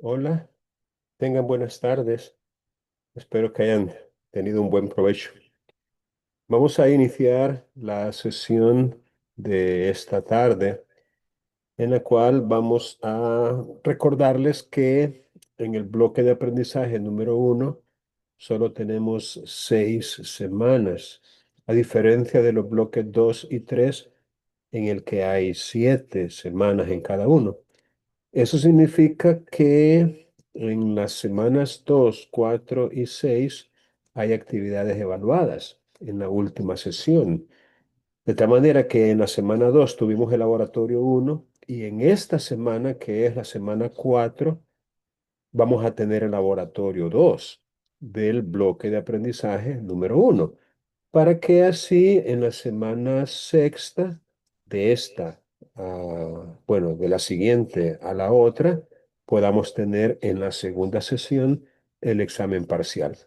Hola, tengan buenas tardes. Espero que hayan tenido un buen provecho. Vamos a iniciar la sesión de esta tarde, en la cual vamos a recordarles que en el bloque de aprendizaje número 1 solo tenemos 6 semanas, a diferencia de los bloques 2 y 3, en el que hay 7 semanas en cada uno. Eso significa que en las semanas 2, 4 y 6 hay actividades evaluadas en la última sesión. De tal manera que en la semana 2 tuvimos el laboratorio 1 y en esta semana, que es la semana 4, vamos a tener el laboratorio 2 del bloque de aprendizaje número 1, para que así en la semana sexta de esta, bueno, de la siguiente a la otra, podamos tener en la segunda sesión el examen parcial.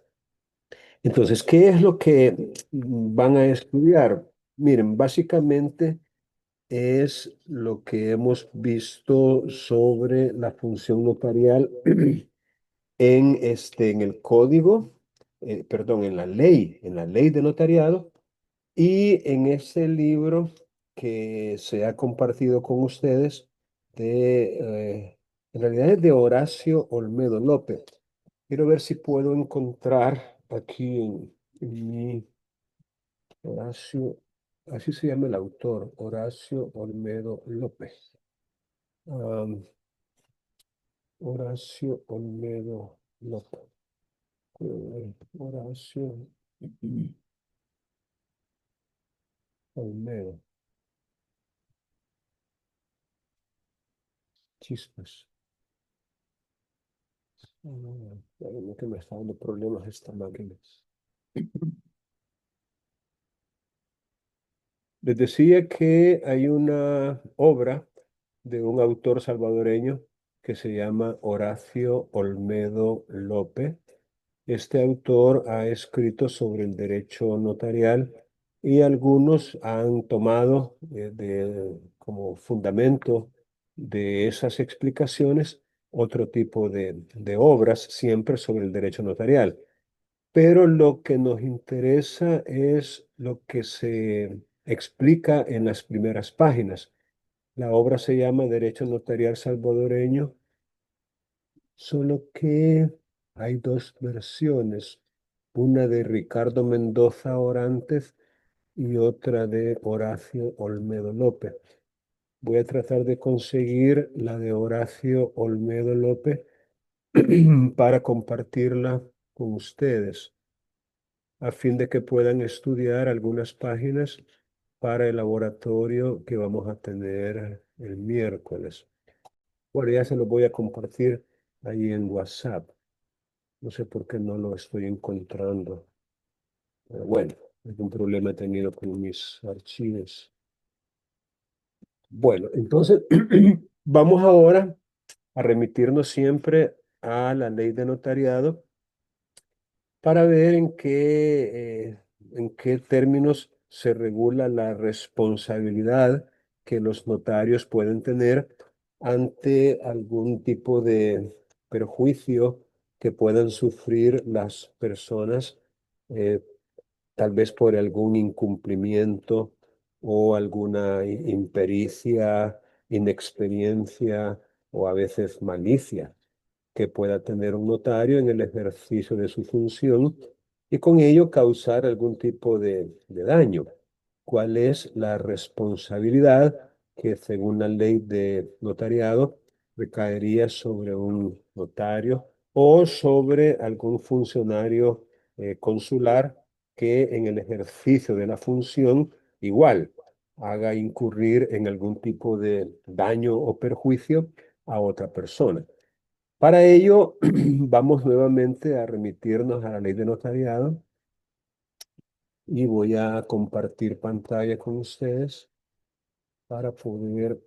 Entonces, ¿qué es lo que van a estudiar? Miren, básicamente es lo que hemos visto sobre la función notarial en el código, perdón, en la ley de notariado y en ese libro que se ha compartido con ustedes en realidad es de Horacio Olmedo López. Quiero ver si puedo encontrar aquí en mi Horacio, así se llama el autor, Horacio Olmedo López. Am, Horacio Olmedo López. Horacio Olmedo. Chispas. Espérame que me está dando problemas esta máquina. Les decía que hay una obra de un autor salvadoreño que se llama Horacio Olmedo López. Este autor ha escrito sobre el derecho notarial y algunos han tomado como fundamento de esas explicaciones otro tipo de obras, siempre sobre el derecho notarial. Pero lo que nos interesa es lo que se explica en las primeras páginas. La obra se llama Derecho Notarial Salvadoreño, solo que hay dos versiones, una de Ricardo Mendoza Orantes y otra de Horacio Olmedo López. Voy a tratar de conseguir la de Horacio Olmedo López para compartirla con ustedes, a fin de que puedan estudiar algunas páginas para el laboratorio que vamos a tener el miércoles. Bueno, ya se lo voy a compartir ahí en WhatsApp. No sé por qué no lo estoy encontrando. Pero bueno, algún problema he tenido con mis archivos. Bueno, entonces vamos ahora a remitirnos siempre a la ley de notariado para ver en qué términos se regula la responsabilidad que los notarios pueden tener ante algún tipo de perjuicio que puedan sufrir las personas, eh, tal vez por algún incumplimiento o alguna impericia, inexperiencia o a veces malicia que pueda tener un notario en el ejercicio de su función y con ello causar algún tipo de daño. ¿Cuál es la responsabilidad que según la ley de notariado recaería sobre un notario o sobre algún funcionario consular que en el ejercicio de la función igual haga incurrir en algún tipo de daño o perjuicio a otra persona? Para ello, vamos nuevamente a remitirnos a la ley de notariado y voy a compartir pantalla con ustedes para poder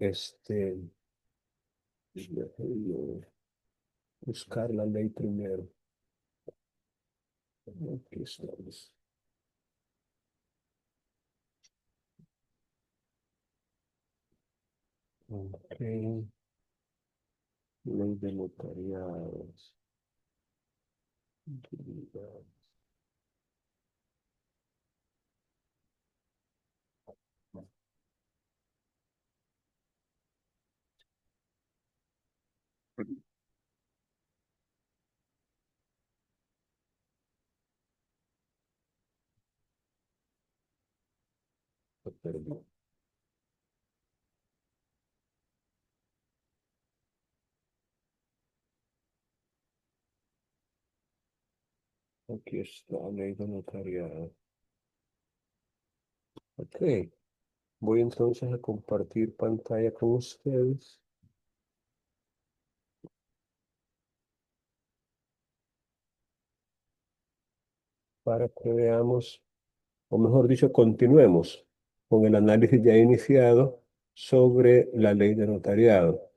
buscar la ley primero. Aquí estamos. Ok. Ley de notariados. Perdón. Aquí está, ley de notariado. Ok, voy entonces a compartir pantalla con ustedes para que veamos, o mejor dicho, continuemos con el análisis ya iniciado sobre la ley de notariado.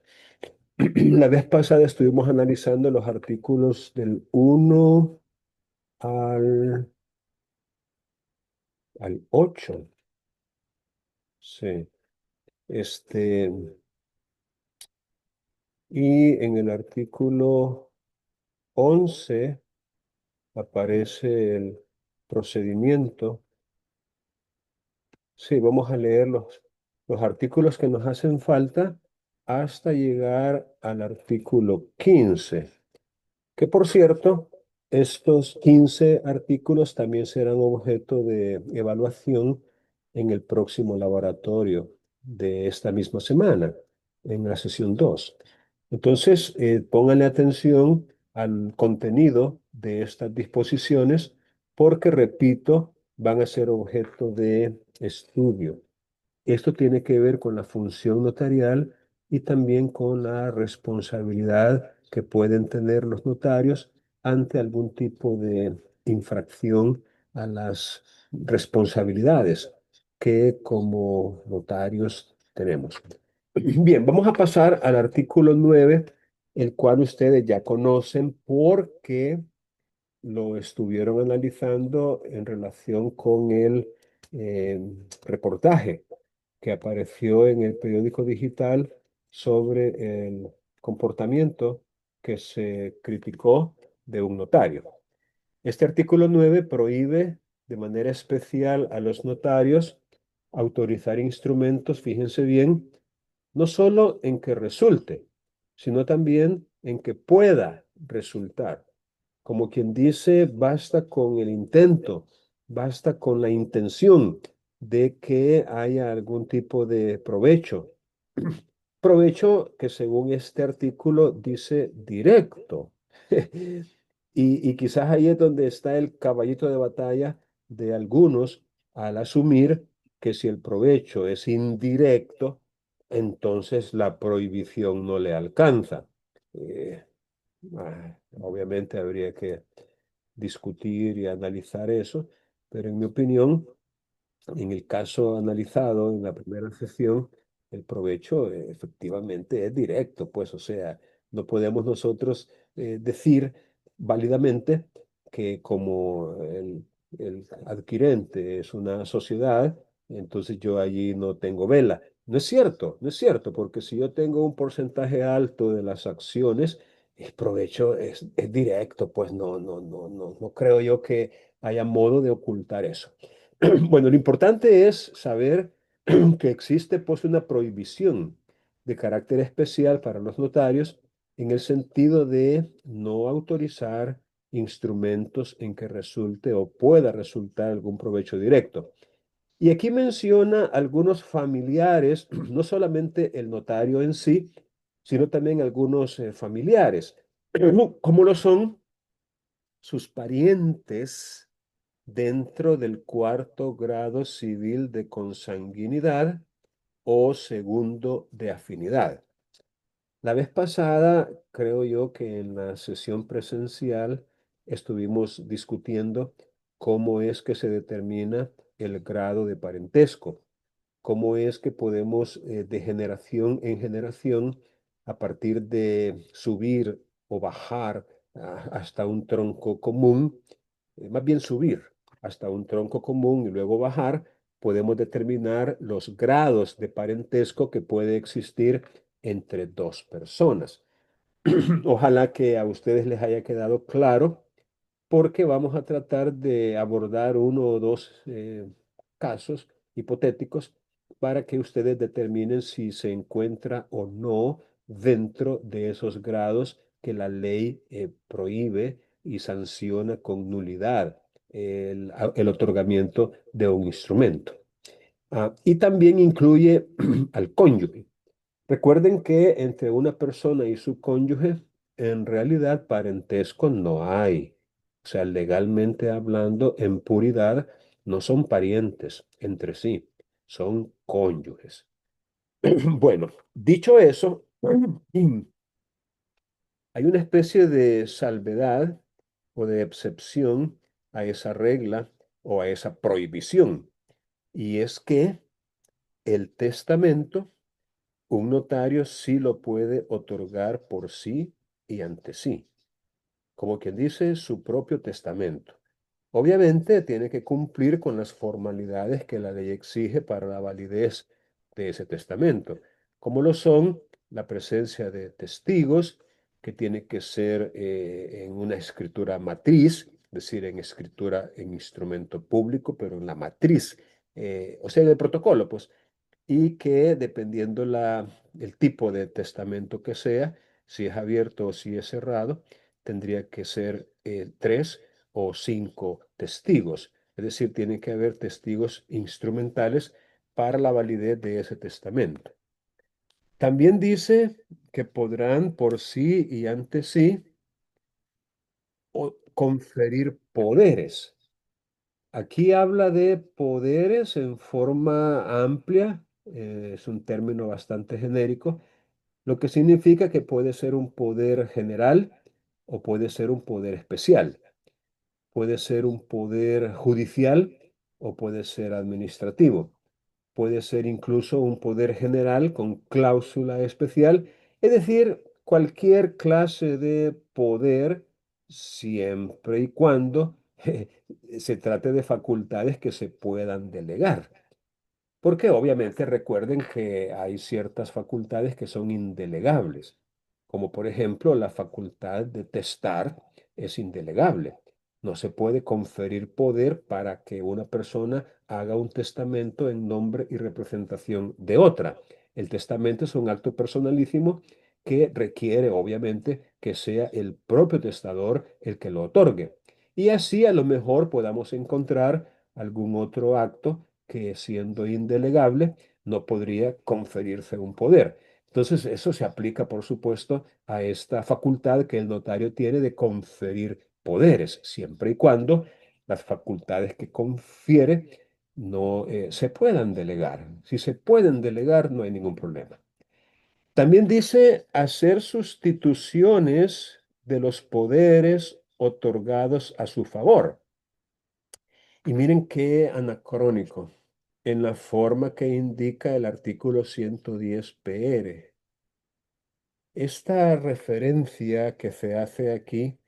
La vez pasada estuvimos analizando los artículos del 1 al, al 8. Sí. Este, y en el artículo 11 aparece el procedimiento. Sí, vamos a leer los artículos que nos hacen falta hasta llegar al artículo 15. Que por cierto, estos 15 artículos también serán objeto de evaluación en el próximo laboratorio de esta misma semana, en la sesión 2. Entonces, pónganle atención al contenido de estas disposiciones porque, repito, van a ser objeto de estudio. Esto tiene que ver con la función notarial y también con la responsabilidad que pueden tener los notarios ante algún tipo de infracción a las responsabilidades que como notarios tenemos. Bien, vamos a pasar al artículo 9, el cual ustedes ya conocen porque lo estuvieron analizando en relación con el eh, reportaje que apareció en el periódico digital sobre el comportamiento que se criticó de un notario. Este artículo 9 prohíbe de manera especial a los notarios autorizar instrumentos, fíjense bien, no solo en que resulte, sino también en que pueda resultar. Como quien dice, basta con el intento, basta con la intención de que haya algún tipo de provecho. Provecho que según este artículo dice directo. Y quizás ahí es donde está el caballito de batalla de algunos al asumir que si el provecho es indirecto, entonces la prohibición no le alcanza. Eh, Obviamente habría que discutir y analizar eso, pero en mi opinión, en el caso analizado en la primera sesión, el provecho efectivamente es directo, pues, o sea, no podemos nosotros decir válidamente que como el adquirente es una sociedad, entonces yo allí no tengo vela. No es cierto, no es cierto, porque si yo tengo un porcentaje alto de las acciones, el provecho es directo, pues no creo yo que haya modo de ocultar eso. Bueno, lo importante es saber que existe pues una prohibición de carácter especial para los notarios en el sentido de no autorizar instrumentos en que resulte o pueda resultar algún provecho directo. Y aquí menciona algunos familiares, no solamente el notario en sí, sino también algunos familiares, como lo son sus parientes dentro del cuarto grado civil de consanguinidad o segundo de afinidad. La vez pasada, creo yo que en la sesión presencial estuvimos discutiendo cómo es que se determina el grado de parentesco, cómo es que podemos de generación en generación, a partir de subir o bajar hasta un tronco común, más bien subir hasta un tronco común y luego bajar, podemos determinar los grados de parentesco que puede existir entre dos personas. Ojalá que a ustedes les haya quedado claro porque vamos a tratar de abordar uno o dos casos hipotéticos para que ustedes determinen si se encuentra o no dentro de esos grados que la ley prohíbe y sanciona con nulidad el otorgamiento de un instrumento. Y también incluye al cónyuge. Recuerden que entre una persona y su cónyuge, en realidad parentesco no hay. O sea, legalmente hablando, en puridad, no son parientes entre sí, son cónyuges. Bueno, dicho eso, hay una especie de salvedad o de excepción a esa regla o a esa prohibición. Y es que el testamento un notario sí lo puede otorgar por sí y ante sí, como quien dice su propio testamento. Obviamente tiene que cumplir con las formalidades que la ley exige para la validez de ese testamento, como lo son la presencia de testigos, que tiene que ser en una escritura matriz, es decir, en escritura en instrumento público, pero en la matriz, o sea, en el protocolo, pues y que dependiendo el tipo de testamento que sea, si es abierto o si es cerrado, tendría que ser tres o cinco testigos. Es decir, tiene que haber testigos instrumentales para la validez de ese testamento. También dice que podrán por sí y ante sí conferir poderes. Aquí habla de poderes en forma amplia, es un término bastante genérico, lo que significa que puede ser un poder general o puede ser un poder especial, puede ser un poder judicial o puede ser administrativo, puede ser incluso un poder general con cláusula especial, es decir, cualquier clase de poder siempre y cuando se trate de facultades que se puedan delegar. Porque obviamente recuerden que hay ciertas facultades que son indelegables, como por ejemplo la facultad de testar es indelegable. No se puede conferir poder para que una persona haga un testamento en nombre y representación de otra. El testamento es un acto personalísimo que requiere obviamente que sea el propio testador el que lo otorgue. Y así a lo mejor podamos encontrar algún otro acto que siendo indelegable no podría conferirse un poder. Entonces, eso se aplica, por supuesto, a esta facultad que el notario tiene de conferir poderes, siempre y cuando las facultades que confiere no se puedan delegar. Si se pueden delegar, no hay ningún problema. También dice hacer sustituciones de los poderes otorgados a su favor. Y miren qué anacrónico en la forma que indica el artículo 110 PR. Esta referencia que se hace aquí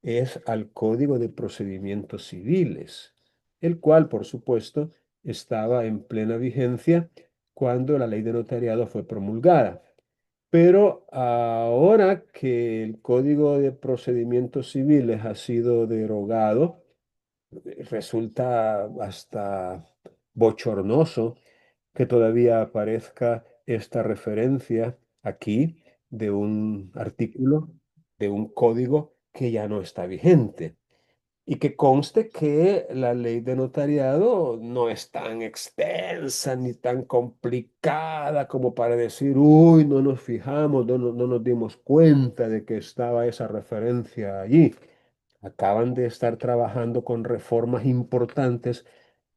es al Código de Procedimientos Civiles, el cual, por supuesto, estaba en plena vigencia cuando la ley de notariado fue promulgada. Pero ahora que el Código de Procedimientos Civiles ha sido derogado, resulta hasta bochornoso que todavía aparezca esta referencia aquí de un artículo, de un código que ya no está vigente. Y que conste que la ley de notariado no es tan extensa ni tan complicada como para decir, uy, no nos fijamos, no nos dimos cuenta de que estaba esa referencia allí. Acaban de estar trabajando con reformas importantes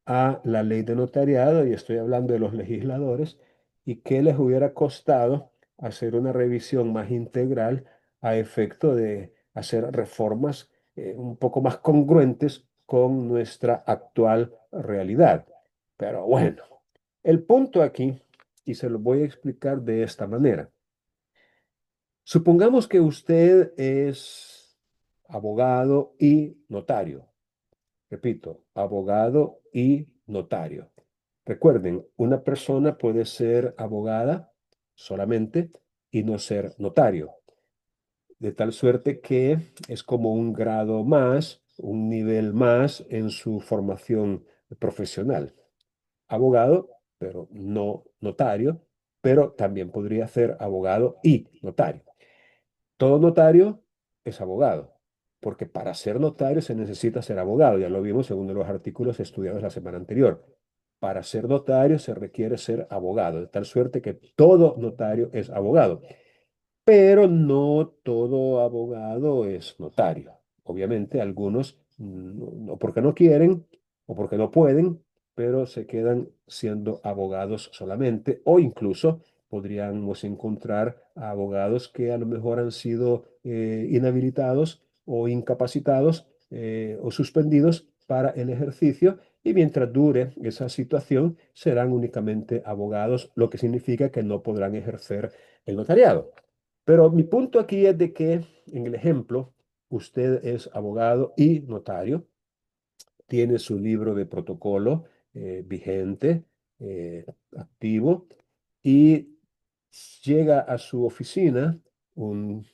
a la ley de notariado, y estoy hablando de los legisladores, y qué les hubiera costado hacer una revisión más integral a efecto de hacer reformas un poco más congruentes con nuestra actual realidad. Pero bueno, el punto aquí, y se lo voy a explicar de esta manera. Supongamos que usted es abogado y notario. Repito, abogado y notario. Recuerden, una persona puede ser abogada solamente y no ser notario. de tal suerte que es como un grado más, un nivel más en su formación profesional. Abogado, pero no notario, pero también podría ser abogado y notario. Todo notario es abogado, porque para ser notario se necesita ser abogado, ya lo vimos en uno de los artículos estudiados la semana anterior. Para ser notario se requiere ser abogado, de tal suerte que todo notario es abogado. Pero no todo abogado es notario. Obviamente, algunos no porque no quieren o porque no pueden, pero se quedan siendo abogados solamente, o incluso podríamos encontrar a abogados que a lo mejor han sido inhabilitados o incapacitados o suspendidos para el ejercicio, y mientras dure esa situación serán únicamente abogados, lo que significa que no podrán ejercer el notariado. Pero mi punto aquí es de que en el ejemplo, usted es abogado y notario, tiene su libro de protocolo vigente, activo, y llega a su oficina un,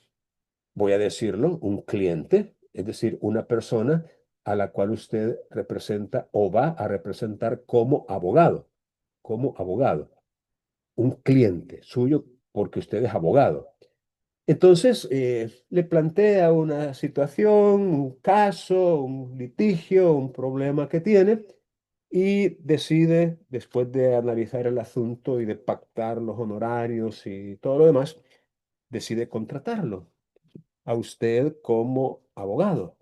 voy a decirlo, un cliente, es decir, una persona a la cual usted representa o va a representar como abogado, un cliente suyo porque usted es abogado. Entonces, le plantea una situación, un caso, un litigio, un problema que tiene, y decide, después de analizar el asunto y de pactar los honorarios y todo lo demás, decide contratarlo a usted como abogado.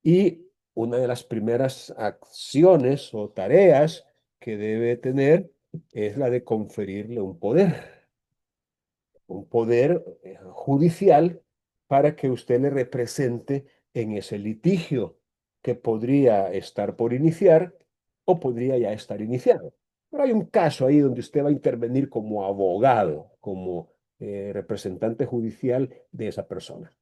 Y una de las primeras acciones o tareas que debe tener es la de conferirle un poder judicial para que usted le represente en ese litigio que podría estar por iniciar o podría ya estar iniciado. Pero hay un caso ahí donde usted va a intervenir como abogado, como representante judicial de esa persona.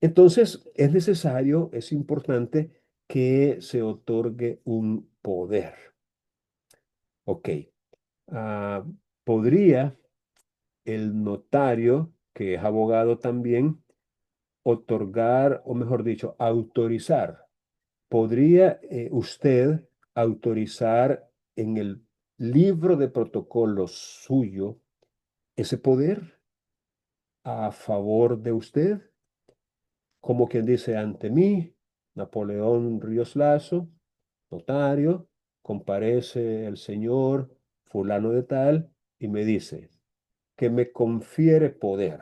Entonces, es necesario, es importante que se otorgue un poder. Ok. Ah, ¿podría el notario, que es abogado también, otorgar, o mejor dicho, autorizar? ¿Podría usted autorizar en el libro de protocolos suyo ese poder a favor de usted? Como quien dice, ante mí, Napoleón Ríos Lazo, notario, comparece el señor fulano de tal y me dice que me confiere poder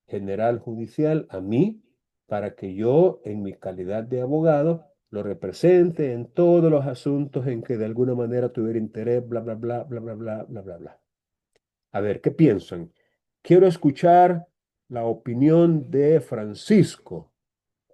general judicial a mí para que yo, en mi calidad de abogado, lo represente en todos los asuntos en que de alguna manera tuviera interés, bla, bla, bla, bla, bla, bla, bla, bla, bla. A ver, ¿qué piensan? Quiero escuchar la opinión de Francisco.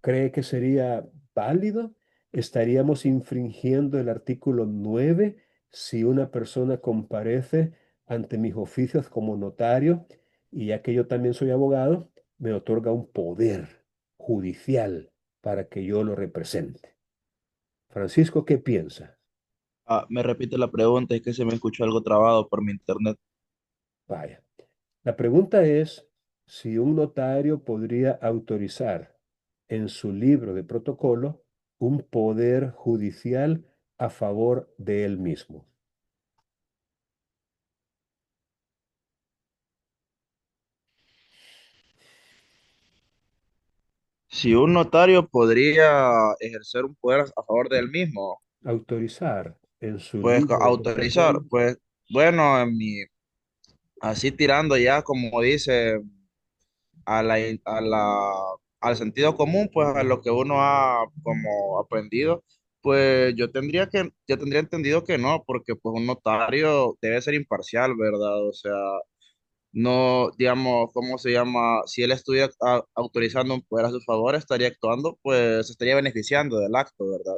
¿Cree que sería válido? ¿Estaríamos infringiendo el artículo 9 si una persona comparece ante mis oficios como notario y ya que yo también soy abogado, me otorga un poder judicial para que yo lo represente? Francisco, ¿qué piensa? Me repite la pregunta, es que se me escuchó algo trabado por mi internet. Vaya. La pregunta es si un notario podría autorizar en su libro de protocolo un poder judicial a favor de él mismo. Si un notario podría ejercer un poder a favor de él mismo, Autorizar en su pues libro de autorizar, protocolo. pues bueno, así tirando ya, como dice, a al sentido común, pues a lo que uno ha como aprendido, pues yo tendría entendido que no, porque pues un notario debe ser imparcial, ¿verdad? O sea, no, digamos, ¿cómo se llama? Si él estuviera autorizando un poder a su favor, estaría actuando, pues se estaría beneficiando del acto, ¿verdad?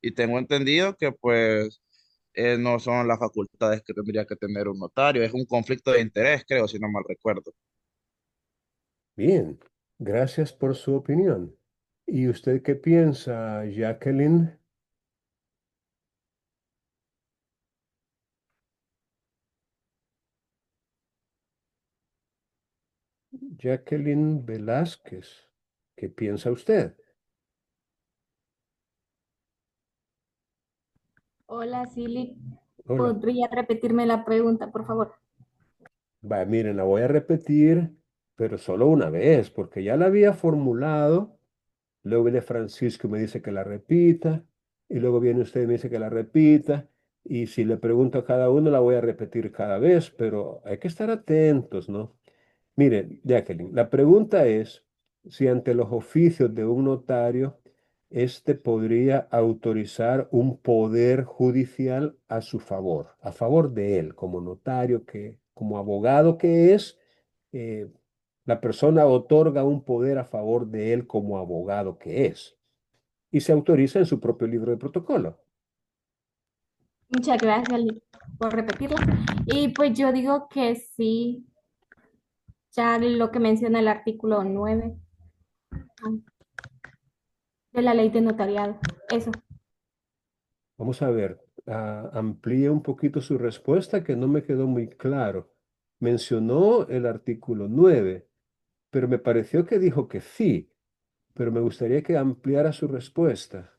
Y tengo entendido que pues no son las facultades que tendría que tener un notario, es un conflicto de interés, creo, si no mal recuerdo. Bien, gracias por su opinión. ¿Y usted qué piensa, Jacqueline? Jacqueline Velázquez. ¿Qué piensa usted? Hola, Silly. Hola. ¿Podría repetirme la pregunta, por favor? Va, miren, la voy a repetir, pero solo una vez, porque ya la había formulado. Luego viene Francisco y me dice que la repita, y luego viene usted y me dice que la repita, y si le pregunto a cada uno, la voy a repetir cada vez, pero hay que estar atentos, ¿no? Mire, Jacqueline, la pregunta es si ante los oficios de un notario, éste podría autorizar un poder judicial a su favor, a favor de él, como notario que, como abogado que es, eh, la persona otorga un poder a favor de él como abogado que es y se autoriza en su propio libro de protocolo. Muchas gracias, Lili, por repetirla. Y pues yo digo que sí, ya lo que menciona el artículo 9 de la ley de notariado. Eso. Vamos a ver, amplíe un poquito su respuesta que no me quedó muy claro. Mencionó el artículo 9, pero me pareció que dijo que sí, pero me gustaría que ampliara su respuesta.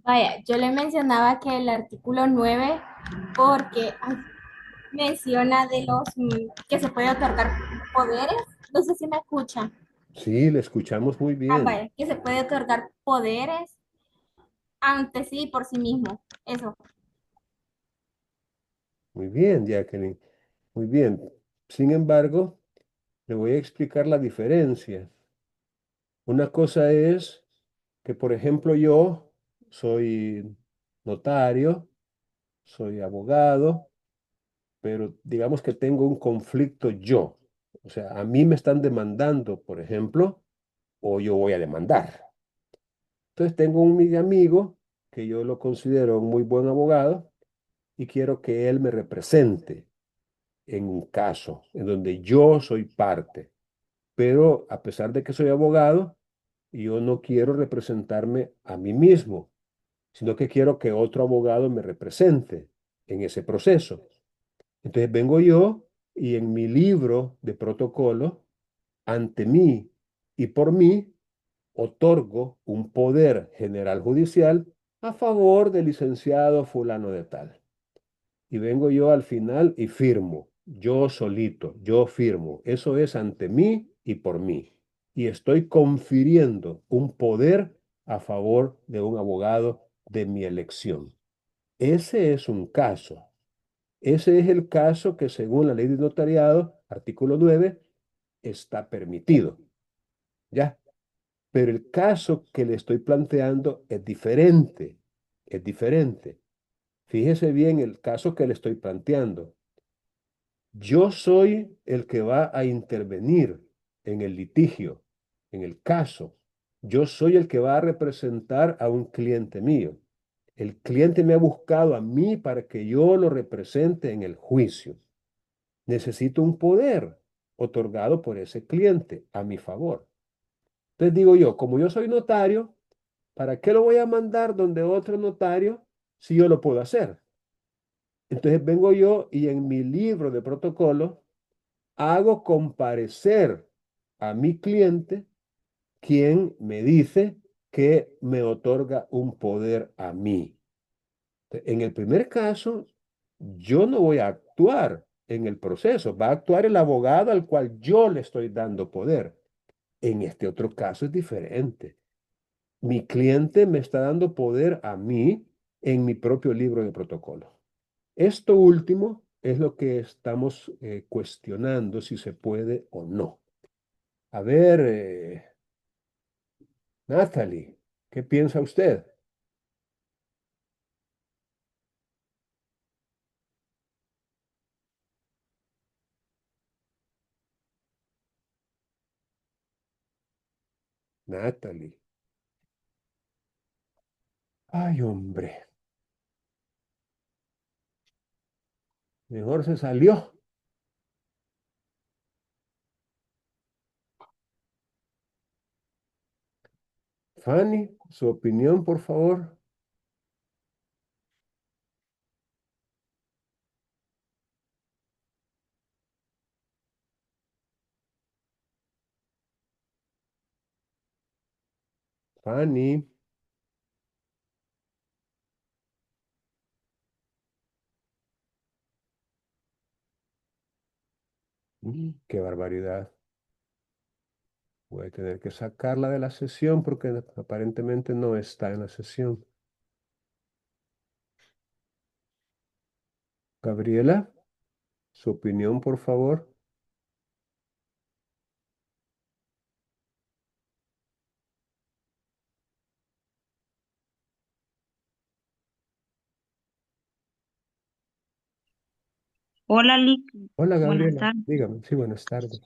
Vaya, yo le mencionaba que el artículo 9 porque menciona de los que se puede otorgar poderes. No sé si me escuchan. Sí, le escuchamos muy bien. Vaya, que se puede otorgar poderes ante sí y por sí mismo. Eso. Muy bien, Jacqueline. Muy bien. Sin embargo, le voy a explicar la diferencia. Una cosa es que, por ejemplo, yo soy notario, soy abogado, pero digamos que tengo un conflicto yo. O sea, a mí me están demandando, por ejemplo, o yo voy a demandar. Entonces tengo un mi amigo que yo lo considero un muy buen abogado y quiero que él me represente en un caso en donde yo soy parte. Pero a pesar de que soy abogado, yo no quiero representarme a mí mismo, sino que quiero que otro abogado me represente en ese proceso. Entonces vengo yo y en mi libro de protocolo, ante mí y por mí, otorgo un poder general judicial a favor del licenciado fulano de tal. Y vengo yo al final y firmo, yo solito, yo firmo. Eso es ante mí y por mí. Y estoy confiriendo un poder a favor de un abogado de mi elección. Ese es un caso. Ese es el caso que según la ley de notariado, artículo 9, está permitido. ¿Ya? Pero el caso que le estoy planteando es diferente. Es diferente. Fíjese bien el caso que le estoy planteando. Yo soy el que va a intervenir en el litigio, en el caso. Yo soy el que va a representar a un cliente mío. El cliente me ha buscado a mí para que yo lo represente en el juicio. Necesito un poder otorgado por ese cliente a mi favor. Entonces digo yo, como yo soy notario, ¿para qué lo voy a mandar donde otro notario si yo lo puedo hacer? Entonces vengo yo y en mi libro de protocolo hago comparecer a mi cliente quien me dice que me otorga un poder a mí. En el primer caso, yo no voy a actuar en el proceso, va a actuar el abogado al cual yo le estoy dando poder. En este otro caso es diferente. Mi cliente me está dando poder a mí en mi propio libro de protocolo. Esto último es lo que estamos cuestionando si se puede o no. A ver, Natalie, ¿qué piensa usted? Natalie. Ay, hombre, mejor se salió. Fanny, su opinión, por favor. Fanny. Qué barbaridad. Voy a tener que sacarla de la sesión porque aparentemente no está en la sesión. Gabriela, su opinión, por favor. Hola, Lick. Hola, Buenas Gabriela. tardes. Dígame. Sí, buenas tardes.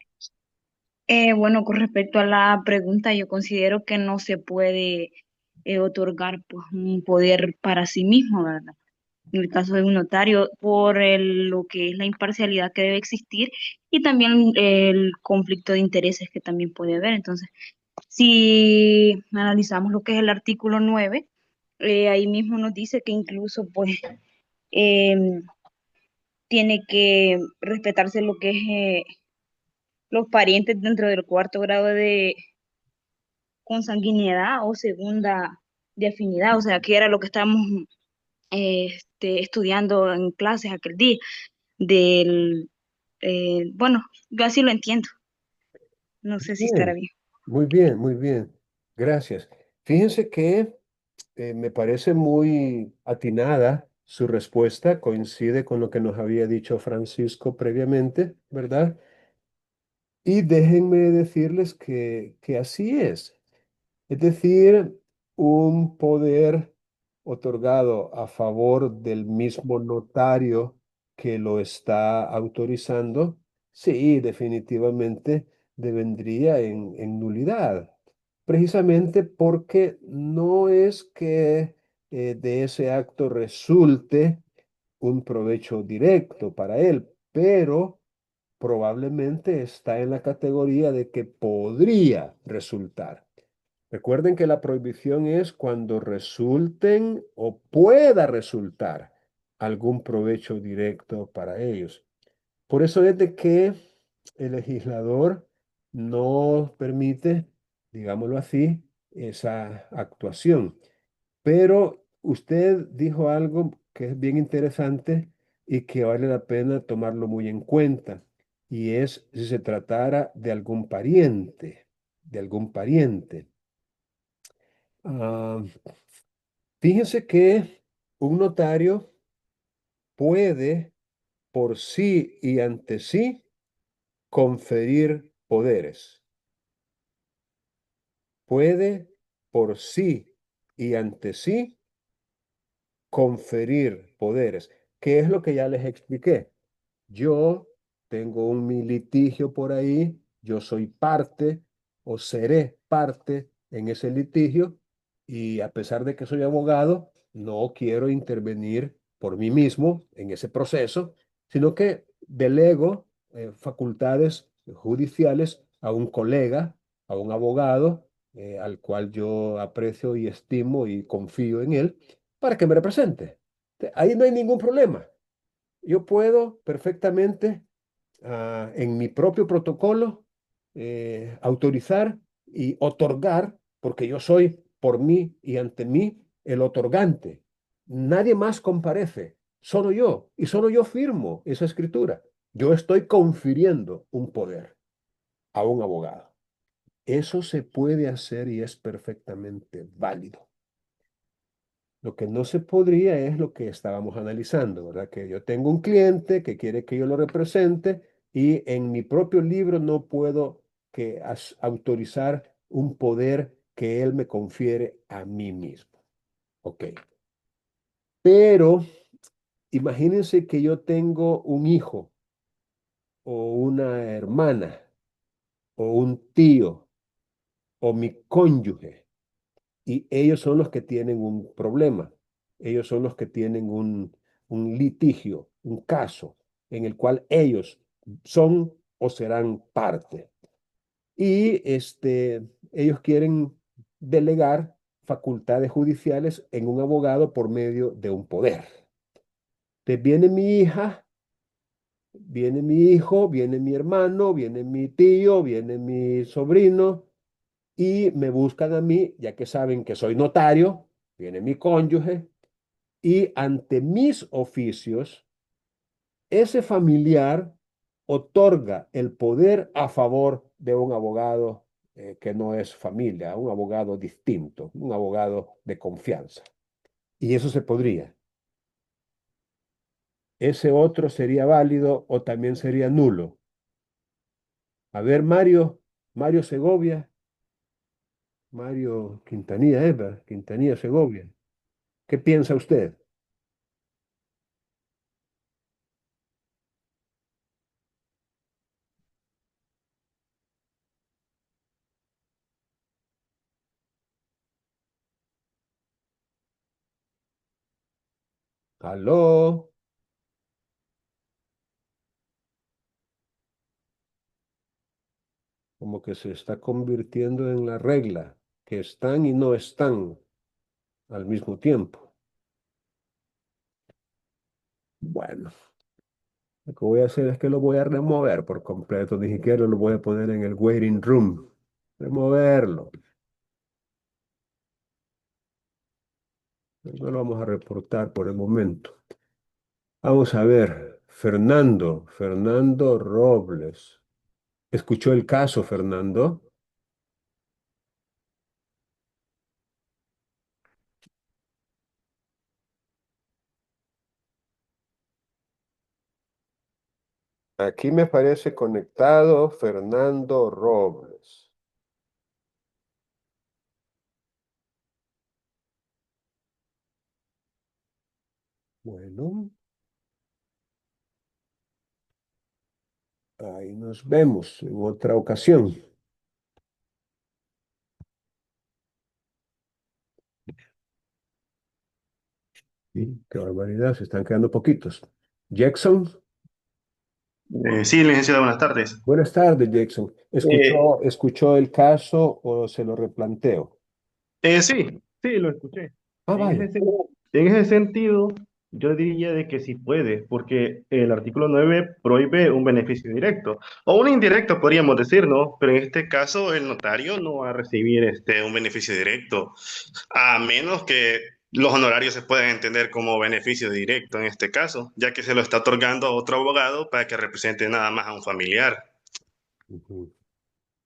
Bueno, con respecto a la pregunta, yo considero que no se puede otorgar pues, un poder para sí mismo, ¿verdad? En el caso de un notario, por lo que es la imparcialidad que debe existir y también el conflicto de intereses que también puede haber. Entonces, si analizamos lo que es el artículo 9, ahí mismo nos dice que incluso pues em, tiene que respetarse lo que es los parientes dentro del cuarto grado de consanguinidad o segunda de afinidad, o sea, que era lo que estábamos estudiando en clases aquel día, del, bueno, yo así lo entiendo, no sé si estará Bien, bien. muy bien, muy bien. Gracias. Fíjense que me parece muy atinada su respuesta, coincide con lo que nos había dicho Francisco previamente, ¿verdad? Y déjenme decirles que así es. Es decir, un poder otorgado a favor del mismo notario que lo está autorizando, sí, definitivamente devendría en nulidad, precisamente porque no es que de ese acto resulte un provecho directo para él, pero probablemente está en la categoría de que podría resultar. Recuerden que la prohibición es cuando resulten o pueda resultar algún provecho directo para ellos. Por eso es de que el legislador no permite, digámoslo así, esa actuación. Pero usted dijo algo que es bien interesante y que vale la pena tomarlo muy en cuenta, y es si se tratara de algún pariente, de algún pariente. Ah, fíjense que un notario puede por sí y ante sí conferir poderes. Puede por sí y ante sí conferir poderes, que es lo que ya les expliqué. Yo tengo un mi litigio por ahí, yo soy parte o seré parte en ese litigio y a pesar de que soy abogado, no quiero intervenir por mí mismo en ese proceso, sino que delego facultades judiciales a un colega, a un abogado, al cual yo aprecio y estimo y confío en él, para que me represente. Ahí no hay ningún problema. Yo puedo perfectamente en mi propio protocolo autorizar y otorgar, porque yo soy por mí y ante mí el otorgante. Nadie más comparece, solo yo, y solo yo firmo esa escritura. Yo estoy confiriendo un poder a un abogado. Eso se puede hacer y es perfectamente válido. Lo que no se podría es lo que estábamos analizando, ¿verdad? Que yo tengo un cliente que quiere que yo lo represente y en mi propio libro no puedo que autorizar un poder que él me confiere a mí mismo. Ok. Pero imagínense que yo tengo un hijo o una hermana o un tío o mi cónyuge y ellos son los que tienen un problema. Ellos son los que tienen un litigio, un caso en el cual ellos son o serán parte. Y ellos quieren delegar facultades judiciales en un abogado por medio de un poder. Entonces viene mi hija, viene mi hijo, viene mi hermano, viene mi tío, viene mi sobrino y me buscan a mí, ya que saben que soy notario, viene mi cónyuge y ante mis oficios, ese familiar otorga el poder a favor de un abogado que no es familia, un abogado distinto, un abogado de confianza. Y eso se podría. Ese otro sería válido o también sería nulo. A ver, Mario Segovia, Mario Quintanilla, Eva, Quintanilla Segovia. ¿Qué piensa usted? ¿Aló? Como que se está convirtiendo en la regla, que están y no están al mismo tiempo. Bueno, lo que voy a hacer es que lo voy a remover por completo, ni siquiera lo voy a poner en el waiting room. Removerlo. No lo vamos a reportar por el momento. Vamos a ver, Fernando Robles. ¿Escuchó el caso, Fernando? Aquí me parece conectado Fernando Robles. Bueno, ahí nos vemos en otra ocasión. Sí, qué barbaridad, se están quedando poquitos. Jackson, Sí, licenciado, buenas tardes. buenas tardes, Jackson. Eh, ¿Escuchó el caso o se lo replanteo? sí, sí, lo escuché. Ah, En vaya. en ese sentido, yo diría de que sí puede, porque el artículo 9 prohíbe un beneficio directo, o un indirecto, podríamos decir, ¿no? Pero en este caso, el notario no va a recibir un beneficio directo, a menos que los honorarios se puedan entender como beneficio directo en este caso, ya que se lo está otorgando a otro abogado para que represente nada más a un familiar. Ujú,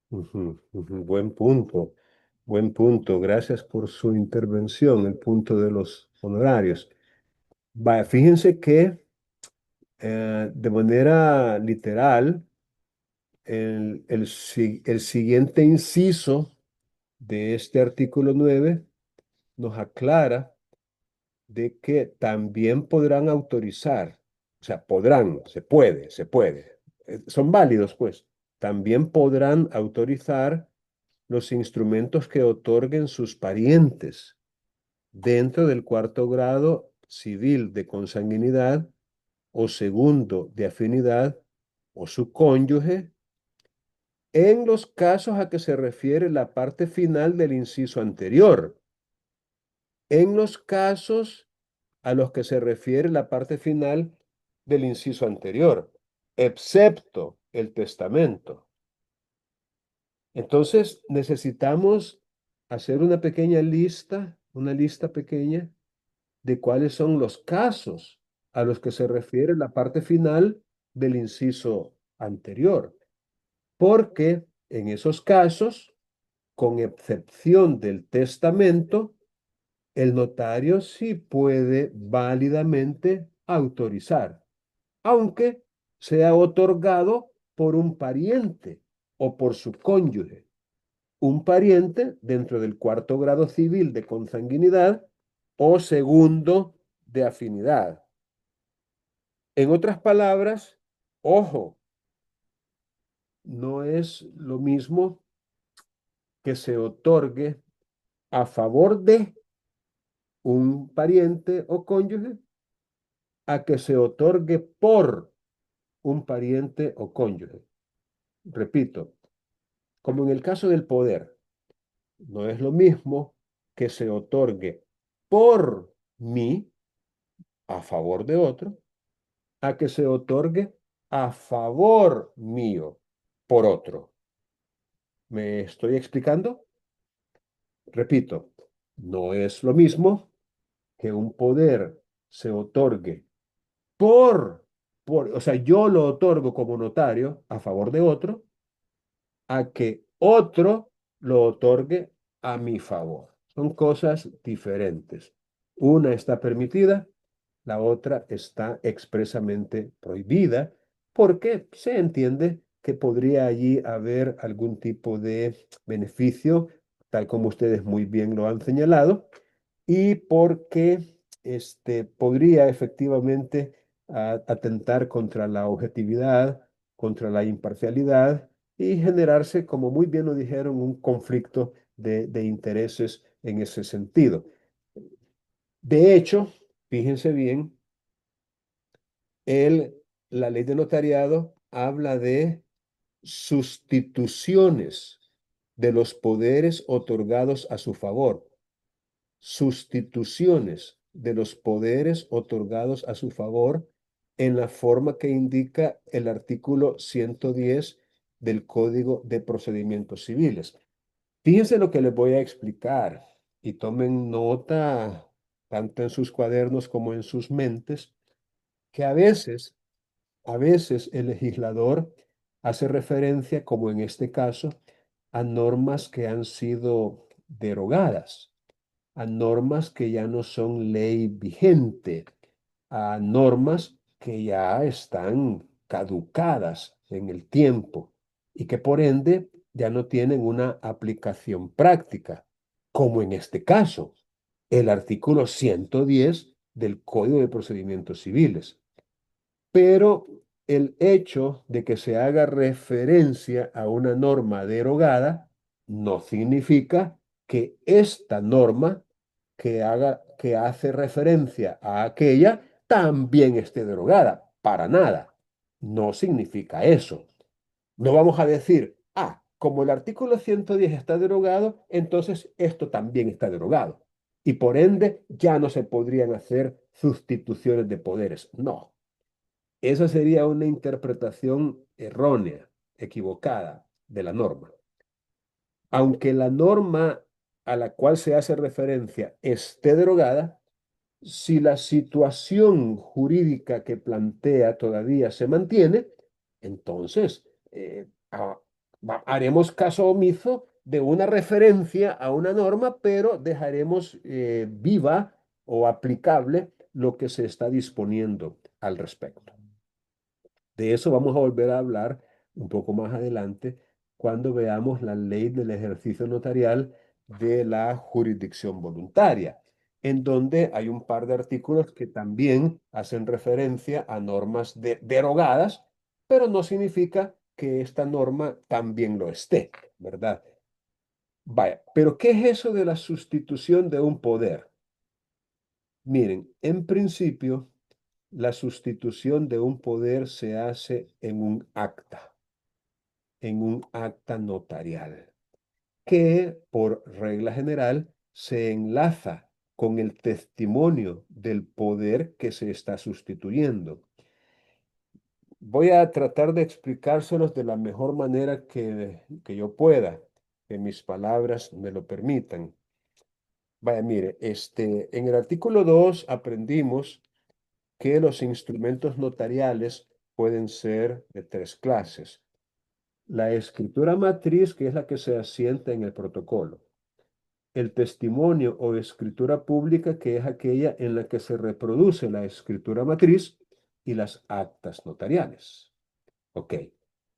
ujú. Buen punto, buen punto. Gracias por su intervención, el punto de los honorarios. Vaya, fíjense que de manera literal, el siguiente inciso de este artículo 9 nos aclara de que también podrán autorizar, o sea, podrán, se puede, son válidos, pues, también podrán autorizar los instrumentos que otorguen sus parientes dentro del cuarto grado civil de consanguinidad o segundo de afinidad o su cónyuge en los casos a que se refiere la parte final del inciso anterior. En los casos a los que se refiere la parte final del inciso anterior, excepto el testamento. Entonces, necesitamos hacer una lista pequeña de cuáles son los casos a los que se refiere la parte final del inciso anterior, porque en esos casos, con excepción del testamento, el notario sí puede válidamente autorizar, aunque sea otorgado por un pariente o por su cónyuge. Un pariente dentro del cuarto grado civil de consanguinidad o segundo de afinidad. En otras palabras, ojo, no es lo mismo que se otorgue a favor de un pariente o cónyuge a que se otorgue por un pariente o cónyuge. Repito, como en el caso del poder, no es lo mismo que se otorgue por mí a favor de otro, a que se otorgue a favor mío por otro. ¿Me estoy explicando? Repito, no es lo mismo que un poder se otorgue o sea, yo lo otorgo como notario a favor de otro, a que otro lo otorgue a mi favor. Son cosas diferentes. Una está permitida, la otra está expresamente prohibida, porque se entiende que podría allí haber algún tipo de beneficio, tal como ustedes muy bien lo han señalado, y porque podría efectivamente atentar contra la objetividad, contra la imparcialidad y generarse, como muy bien lo dijeron, un conflicto de intereses en ese sentido. De hecho, fíjense bien, el, la ley de notariado habla de sustituciones de los poderes otorgados a su favor, sustituciones de los poderes otorgados a su favor en la forma que indica el artículo 110 del Código de Procedimientos Civiles. Fíjense lo que les voy a explicar y tomen nota tanto en sus cuadernos como en sus mentes, que a veces el legislador hace referencia, como en este caso, a normas que han sido derogadas, a normas que ya no son ley vigente, a normas que ya están caducadas en el tiempo y que por ende ya no tienen una aplicación práctica, como en este caso, el artículo 110 del Código de Procedimientos Civiles. Pero el hecho de que se haga referencia a una norma derogada no significa que esta norma que hace referencia a aquella también esté derogada. Para nada. No significa eso. No vamos a decir, como el artículo 110 está derogado, entonces esto también está derogado. Y por ende ya no se podrían hacer sustituciones de poderes. No. Esa sería una interpretación errónea, equivocada de la norma. Aunque la norma a la cual se hace referencia esté derogada, si la situación jurídica que plantea todavía se mantiene, entonces haremos caso omiso de una referencia a una norma, pero dejaremos viva o aplicable lo que se está disponiendo al respecto. De eso vamos a volver a hablar un poco más adelante cuando veamos la ley del ejercicio notarial de la jurisdicción voluntaria, en donde hay un par de artículos que también hacen referencia a normas derogadas, pero no significa que esta norma también lo esté, ¿verdad? Vaya, pero ¿qué es eso de la sustitución de un poder? Miren, en principio, la sustitución de un poder se hace en un acta notarial, que por regla general se enlaza con el testimonio del poder que se está sustituyendo. Voy a tratar de explicárselos de la mejor manera que yo pueda, que mis palabras me lo permitan. Vaya, mire, en el artículo 2 aprendimos que los instrumentos notariales pueden ser de tres clases. La escritura matriz, que es la que se asienta en el protocolo. El testimonio o escritura pública, que es aquella en la que se reproduce la escritura matriz, y las actas notariales. Ok.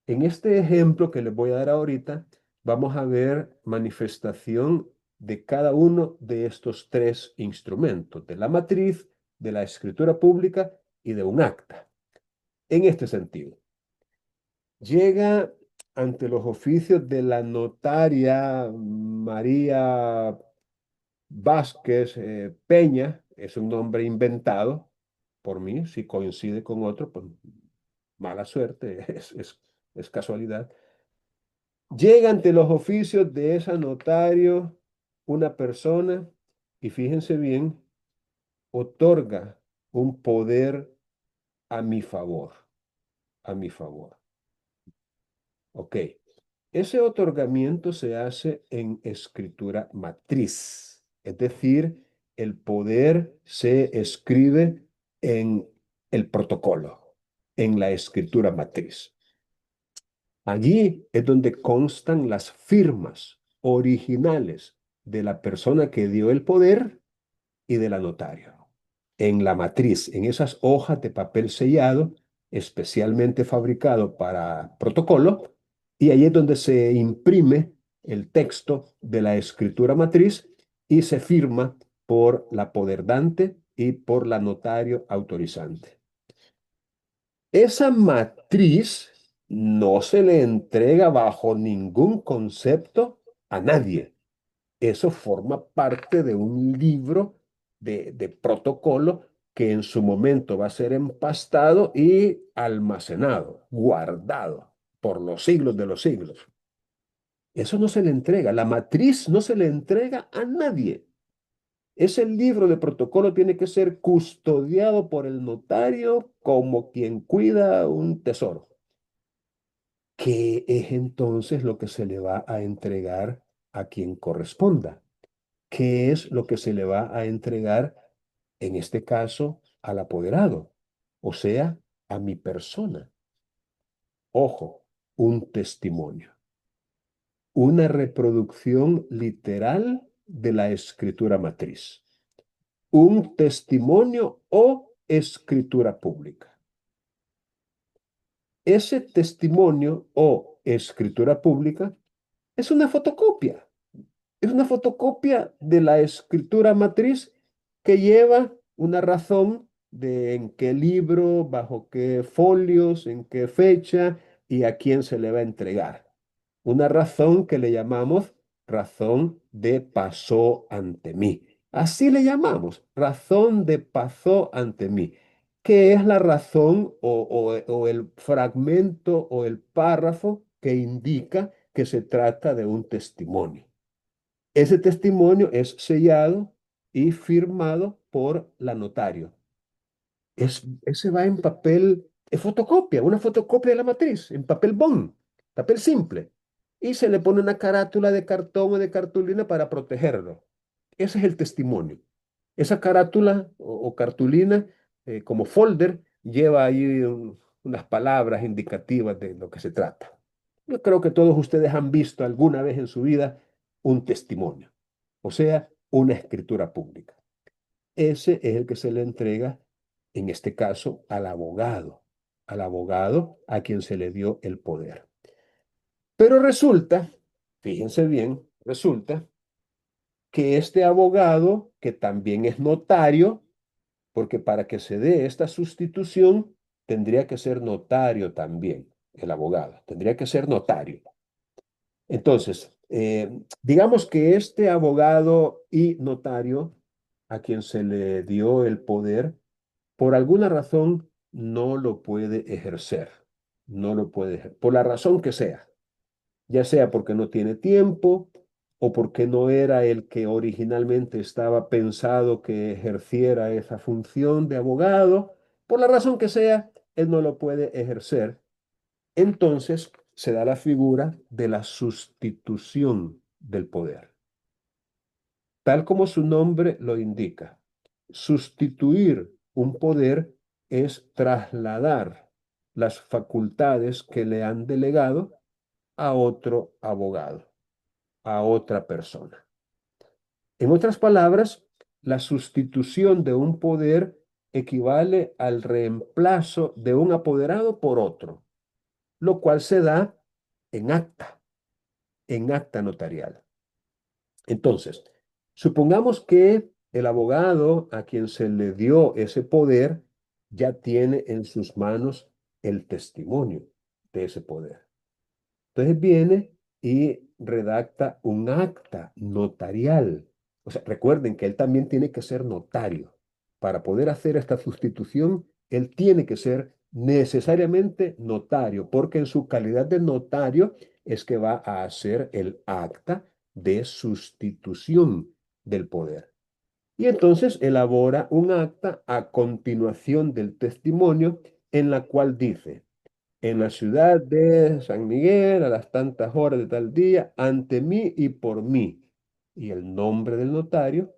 En este ejemplo que les voy a dar ahorita, vamos a ver manifestación de cada uno de estos tres instrumentos, de la matriz, de la escritura pública y de un acta. En este sentido, llega ante los oficios de la notaria María Vázquez Peña, es un nombre inventado por mí, si coincide con otro, pues mala suerte, es casualidad. Llega ante los oficios de ese notario una persona y fíjense bien, otorga un poder a mi favor, a mi favor. Ok. Ese otorgamiento se hace en escritura matriz, es decir, el poder se escribe en el protocolo, en la escritura matriz. Allí es donde constan las firmas originales de la persona que dio el poder y de la notario. En la matriz, en esas hojas de papel sellado, especialmente fabricado para protocolo, y ahí es donde se imprime el texto de la escritura matriz y se firma por la poderdante y por la notario autorizante. Esa matriz no se le entrega bajo ningún concepto a nadie. Eso forma parte de un libro de protocolo que en su momento va a ser empastado y almacenado, guardado por los siglos de los siglos. Eso no se le entrega, la matriz no se le entrega a nadie. Ese libro de protocolo tiene que ser custodiado por el notario como quien cuida un tesoro. ¿Qué es entonces lo que se le va a entregar a quien corresponda? ¿Qué es lo que se le va a entregar, en este caso, al apoderado? O sea, a mi persona. Ojo, un testimonio. Una reproducción literal de la escritura matriz. Un testimonio o escritura pública. Ese testimonio o escritura pública es una fotocopia. Es una fotocopia de la escritura matriz que lleva una razón de en qué libro, bajo qué folios, en qué fecha y a quién se le va a entregar. Una razón que le llamamos razón de pasó ante mí. Así le llamamos, razón de pasó ante mí, que es la razón o el fragmento o el párrafo que indica que se trata de un testimonio. Ese testimonio es sellado y firmado por la notario. Ese va en papel, es fotocopia, una fotocopia de la matriz, en papel bond, papel simple. Y se le pone una carátula de cartón o de cartulina para protegerlo. Ese es el testimonio. Esa carátula o cartulina, como folder, lleva ahí unas palabras indicativas de lo que se trata. Yo creo que todos ustedes han visto alguna vez en su vida un testimonio, o sea, una escritura pública. Ese es el que se le entrega, en este caso, al abogado a quien se le dio el poder. Pero resulta, fíjense bien, resulta que este abogado, que también es notario, porque para que se dé esta sustitución, tendría que ser notario también, el abogado, tendría que ser notario. Entonces, digamos que este abogado y notario, a quien se le dio el poder, por alguna razón no lo puede ejercer, no lo puede ejercer, por la razón que sea, ya sea porque no tiene tiempo o porque no era el que originalmente estaba pensado que ejerciera esa función de abogado, por la razón que sea, él no lo puede ejercer. Entonces se da la figura de la sustitución del poder, tal como su nombre lo indica. Sustituir un poder es trasladar las facultades que le han delegado a otro abogado, a otra persona. En otras palabras, la sustitución de un poder equivale al reemplazo de un apoderado por otro, lo cual se da en acta notarial. Entonces, supongamos que el abogado a quien se le dio ese poder ya tiene en sus manos el testimonio de ese poder. Entonces viene y redacta un acta notarial. O sea, recuerden que él también tiene que ser notario. Para poder hacer esta sustitución, él tiene que ser necesariamente notario, porque en su calidad de notario es que va a hacer el acta de sustitución del poder. Y entonces elabora un acta a continuación del testimonio en la cual dice, en la ciudad de San Miguel, a las tantas horas de tal día, ante mí y por mí, y el nombre del notario,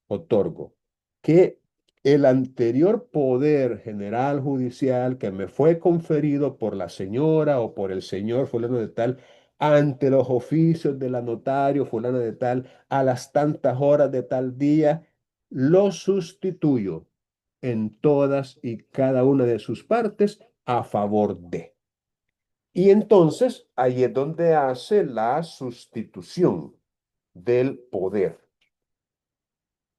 otorgo que el anterior poder general judicial que me fue conferido por la señora o por el señor fulano de tal, ante los oficios de la notario fulano de tal, a las tantas horas de tal día, lo sustituyo en todas y cada una de sus partes a favor de. Y entonces ahí es donde hace la sustitución del poder,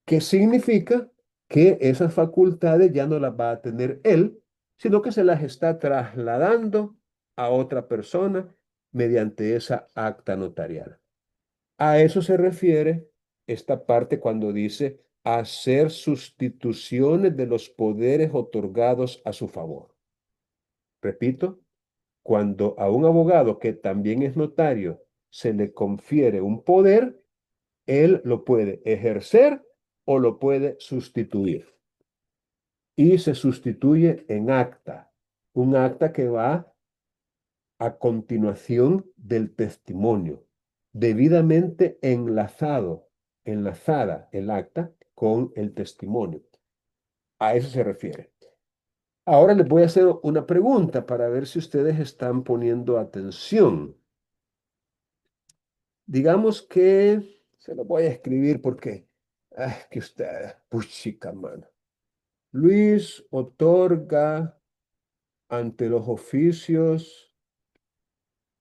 que significa que esas facultades ya no las va a tener él, sino que se las está trasladando a otra persona mediante esa acta notarial. A eso se refiere esta parte cuando dice hacer sustituciones de los poderes otorgados a su favor. Repito, cuando a un abogado que también es notario se le confiere un poder, él lo puede ejercer o lo puede sustituir. Y se sustituye en acta, un acta que va a continuación del testimonio, debidamente enlazada el acta con el testimonio. A eso se refiere. Ahora les voy a hacer una pregunta para ver si ustedes están poniendo atención. Digamos que se lo voy a escribir porque, que usted, puchica, mano. Luis otorga ante los oficios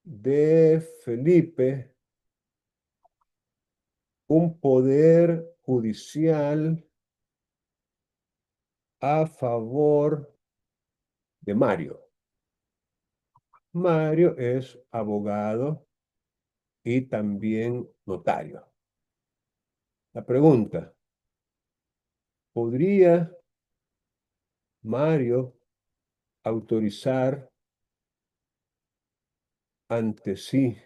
de Felipe un poder judicial a favor de Mario. Mario es abogado y también notario. La pregunta, ¿podría Mario autorizar ante sí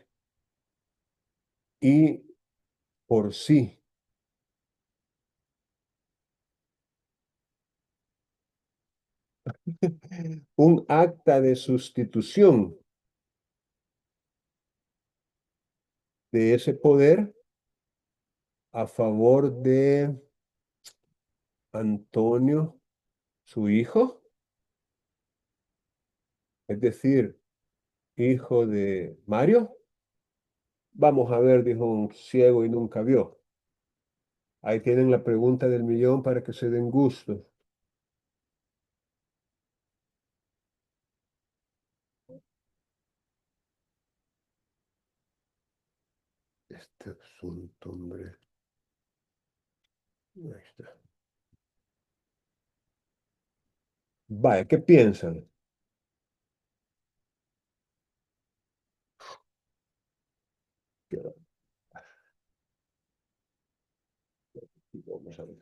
y por sí un acta de sustitución de ese poder a favor de Antonio, su hijo? Es decir, hijo de Mario. Vamos a ver, dijo un ciego y nunca vio. Ahí tienen la pregunta del millón para que se den gusto. Este asunto, hombre. Ahí está. Vaya, ¿qué piensan? Vamos a ver.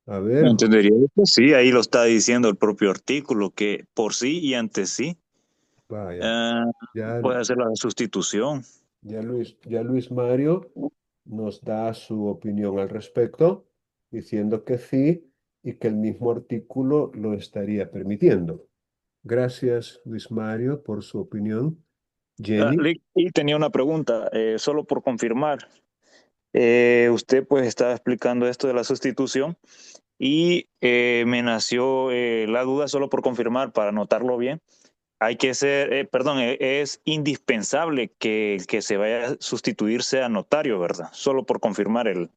A ver, Entendería que sí, ahí lo está diciendo el propio artículo, que por sí y ante sí vaya. eh, Ya, puede hacer la sustitución. ya Luis Mario nos da su opinión al respecto, diciendo que sí y que el mismo artículo lo estaría permitiendo. Gracias, Luis Mario, por su opinión. Jenny. Y tenía una pregunta, solo por confirmar. Usted pues estaba explicando esto de la sustitución y me nació la duda solo por confirmar, para anotarlo bien. Hay que ser, perdón, es indispensable que el que se vaya a sustituir sea notario, ¿verdad? Solo por confirmar el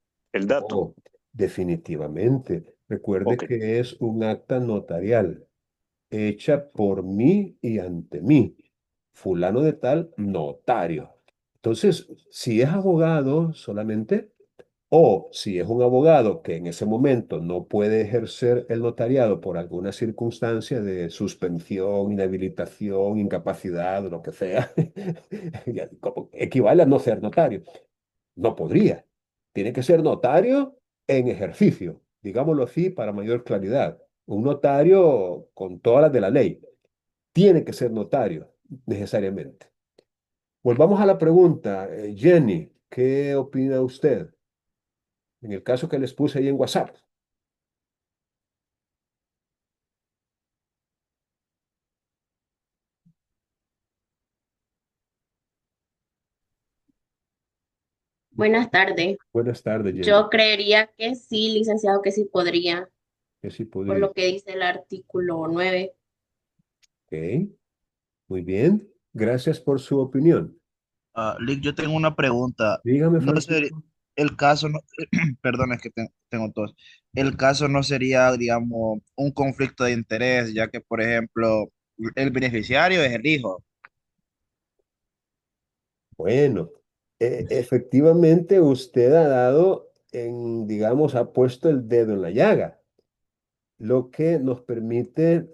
dato. Oh, definitivamente. Recuerde Ok. que es un acta notarial hecha por mí y ante mí. Fulano de tal, notario. Entonces, si es abogado solamente, O si es un abogado que en ese momento no puede ejercer el notariado por alguna circunstancia de suspensión, inhabilitación, incapacidad, lo que sea, equivale a no ser notario. No podría. Tiene que ser notario en ejercicio, digámoslo así para mayor claridad. Un notario con todas las de la ley. Tiene que ser notario, necesariamente. Volvamos a la pregunta. Jenny, ¿qué opina usted en el caso que les puse ahí en WhatsApp? Buenas tardes. Buenas tardes, Jenny. Yo creería que sí, licenciado, que sí podría, Que sí por podría. lo que dice el artículo 9. Ok, muy bien. Gracias por su opinión. Lick, yo tengo una pregunta. Dígame, No sé, Francisco. el caso, no, perdón, es que tengo tos. El caso no sería, digamos, un conflicto de interés, ya que, por ejemplo, el beneficiario es el hijo. Bueno, efectivamente usted ha dado digamos, ha puesto el dedo en la llaga, lo que nos permite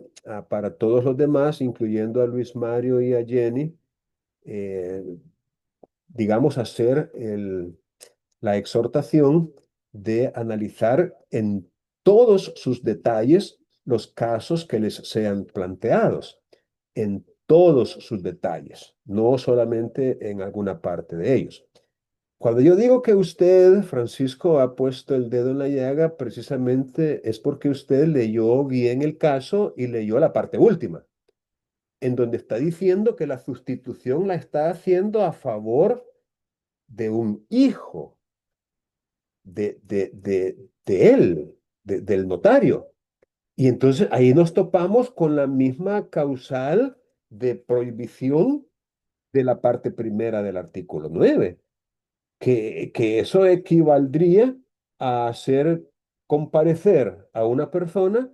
para todos los demás, incluyendo a Luis Mario y a Jenny, eh, digamos, hacer la exhortación de analizar en todos sus detalles los casos que les sean planteados, en todos sus detalles, no solamente en alguna parte de ellos. Cuando yo digo que usted, Francisco, ha puesto el dedo en la llaga, precisamente es porque usted leyó bien el caso y leyó la parte última, en donde está diciendo que la sustitución la está haciendo a favor de un hijo de él, del notario. Y entonces ahí nos topamos con la misma causal de prohibición de la parte primera del artículo 9, que eso equivaldría a hacer comparecer a una persona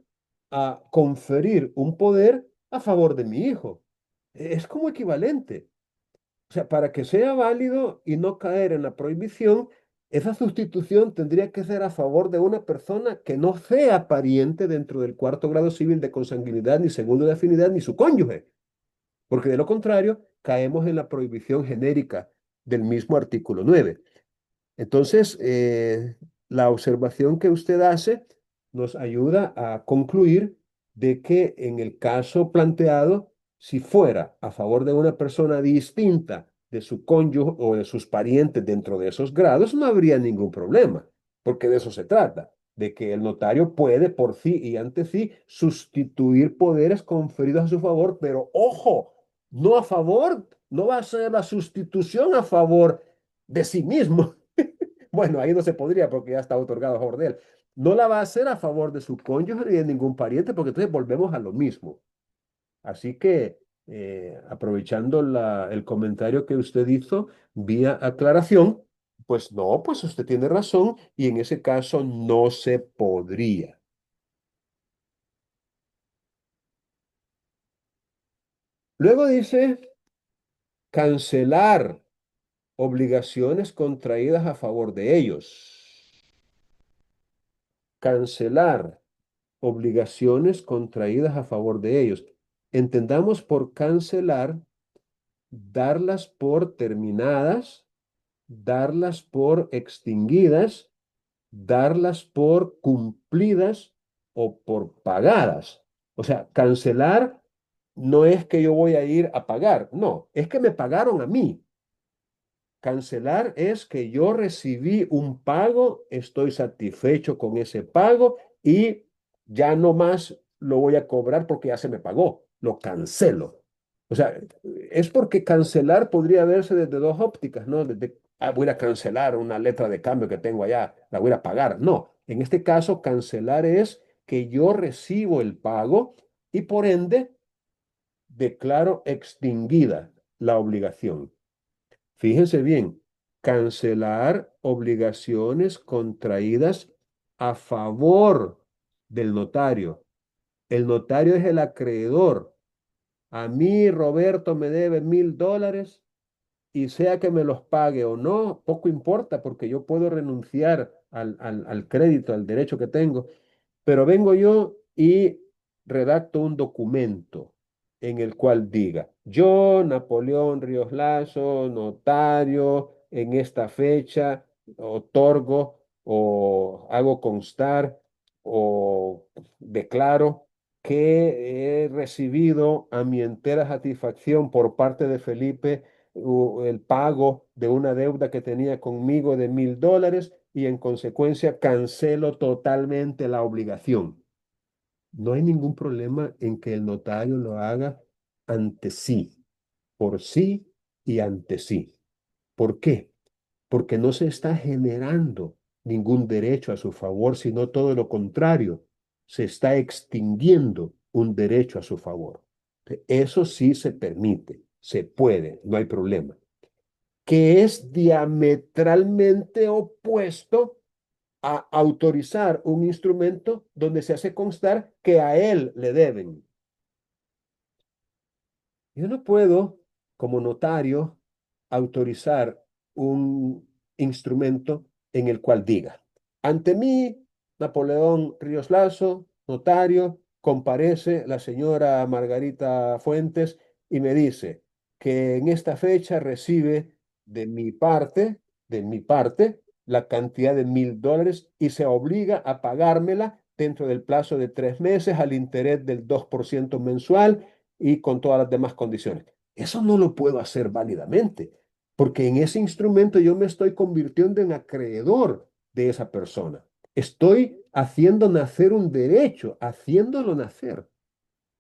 a conferir un poder a favor de mi hijo. Es como equivalente. O sea, para que sea válido y no caer en la prohibición, esa sustitución tendría que ser a favor de una persona que no sea pariente dentro del cuarto grado civil de consanguinidad, ni segundo de afinidad, ni su cónyuge, porque de lo contrario caemos en la prohibición genérica del mismo artículo 9. Entonces, la observación que usted hace nos ayuda a concluir de que en el caso planteado, si fuera a favor de una persona distinta de su cónyuge o de sus parientes dentro de esos grados, no habría ningún problema, porque de eso se trata, de que el notario puede por sí y ante sí sustituir poderes conferidos a su favor, pero ojo, no a favor, no va a ser la sustitución a favor de sí mismo. Bueno, ahí no se podría porque ya está otorgado a favor de él. No la va a hacer a favor de su cónyuge ni de ningún pariente porque entonces volvemos a lo mismo. Así que, aprovechando el comentario que usted hizo vía aclaración, pues no, pues usted tiene razón y en ese caso no se podría. Luego dice cancelar obligaciones contraídas a favor de ellos. Cancelar obligaciones contraídas a favor de ellos. Entendamos por cancelar, darlas por terminadas, darlas por extinguidas, darlas por cumplidas o por pagadas. O sea, cancelar no es que yo voy a ir a pagar, no, es que me pagaron a mí. Cancelar es que yo recibí un pago, estoy satisfecho con ese pago y ya no más lo voy a cobrar porque ya se me pagó, lo cancelo. O sea, es porque cancelar podría verse desde dos ópticas, ¿no? Desde, voy a cancelar una letra de cambio que tengo allá, la voy a pagar. No, en este caso, cancelar es que yo recibo el pago y por ende declaro extinguida la obligación. Fíjense bien, cancelar obligaciones contraídas a favor del notario. El notario es el acreedor. A mí, Roberto, me debe $1,000 y sea que me los pague o no, poco importa porque yo puedo renunciar al crédito, al derecho que tengo, pero vengo yo y redacto un documento en el cual diga, yo, Napoleón Ríos Lazo, notario, en esta fecha, otorgo o hago constar o declaro que he recibido a mi entera satisfacción por parte de Felipe el pago de una deuda que tenía conmigo de $1000 y en consecuencia cancelo totalmente la obligación. No hay ningún problema en que el notario lo haga ante sí, por sí y ante sí. ¿Por qué? Porque no se está generando ningún derecho a su favor, sino todo lo contrario, se está extinguiendo un derecho a su favor. Eso sí se permite, se puede, no hay problema. Que es diametralmente opuesto a autorizar un instrumento donde se hace constar que a él le deben. Yo no puedo, como notario, autorizar un instrumento en el cual diga, ante mí, Napoleón Ríos Lazo, notario, comparece la señora Margarita Fuentes y me dice que en esta fecha recibe de mi parte, de mi parte, la cantidad de $1000 y se obliga a pagármela dentro del plazo de 3 meses al interés del 2% mensual y con todas las demás condiciones. Eso no lo puedo hacer válidamente, porque en ese instrumento yo me estoy convirtiendo en acreedor de esa persona. Estoy haciendo nacer un derecho, haciéndolo nacer,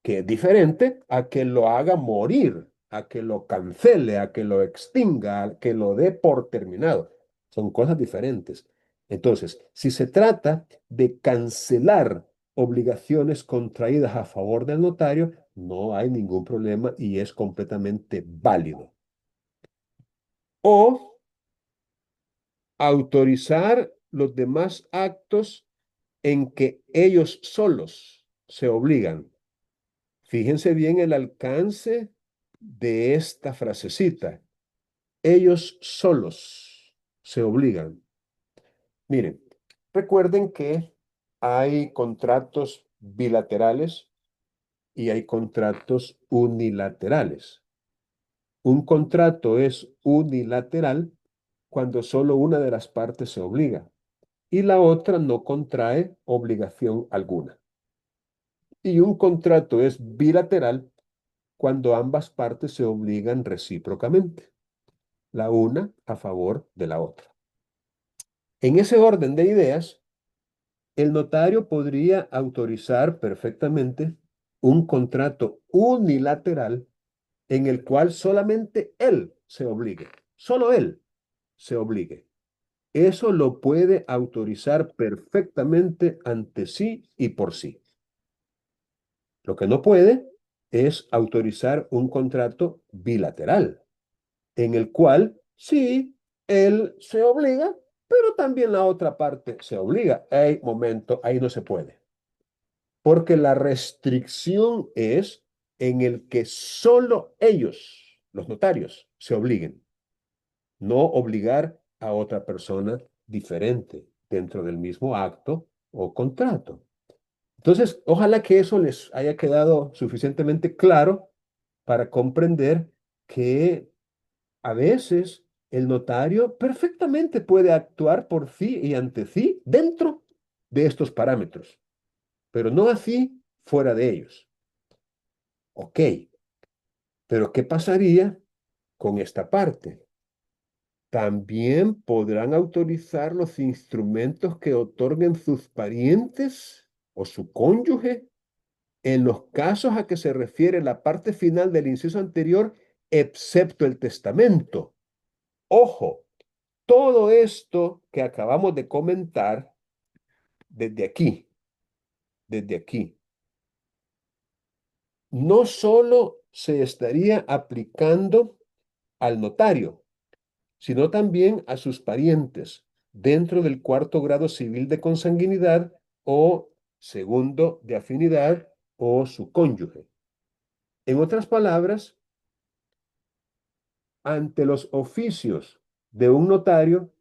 que es diferente a que lo haga morir, a que lo cancele, a que lo extinga, a que lo dé por terminado. Son cosas diferentes. Entonces, si se trata de cancelar obligaciones contraídas a favor del notario, no hay ningún problema y es completamente válido. O autorizar los demás actos en que ellos solos se obligan. Fíjense bien el alcance de esta frasecita. Ellos solos se obligan. Miren, recuerden que hay contratos bilaterales y hay contratos unilaterales. Un contrato es unilateral cuando solo una de las partes se obliga y la otra no contrae obligación alguna. Y un contrato es bilateral cuando ambas partes se obligan recíprocamente, la una a favor de la otra. En ese orden de ideas, el notario podría autorizar perfectamente un contrato unilateral en el cual solamente él se obligue, solo él se obligue. Eso lo puede autorizar perfectamente ante sí y por sí. Lo que no puede es autorizar un contrato bilateral, en el cual sí, él se obliga, pero también la otra parte se obliga. Hay momento, ahí no se puede. Porque la restricción es en el que solo ellos, los notarios, se obliguen, no obligar a otra persona diferente dentro del mismo acto o contrato. Entonces, ojalá que eso les haya quedado suficientemente claro para comprender que a veces el notario perfectamente puede actuar por sí y ante sí dentro de estos parámetros, pero no así fuera de ellos. Ok, pero ¿qué pasaría con esta parte? También podrán autorizar los instrumentos que otorguen sus parientes o su cónyuge en los casos a que se refiere la parte final del inciso anterior, excepto el testamento. Ojo, todo esto que acabamos de comentar desde aquí, no solo se estaría aplicando al notario, sino también a sus parientes dentro del cuarto grado civil de consanguinidad o segundo de afinidad o su cónyuge. En otras palabras, ante los oficios de un notario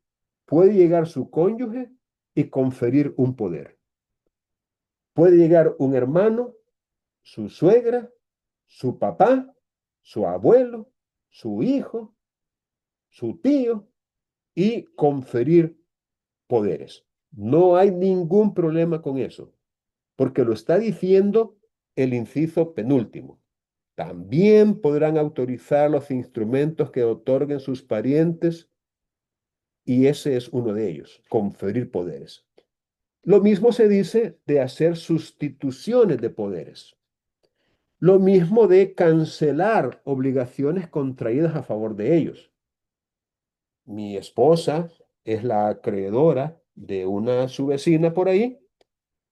puede llegar su cónyuge y conferir un poder. Puede llegar un hermano, su suegra, su papá, su abuelo, su hijo, su tío y conferir poderes. No hay ningún problema con eso, porque lo está diciendo el inciso penúltimo. También podrán autorizar los instrumentos que otorguen sus parientes y ese es uno de ellos, conferir poderes. Lo mismo se dice de hacer sustituciones de poderes. Lo mismo de cancelar obligaciones contraídas a favor de ellos. Mi esposa es la acreedora de una su vecina por ahí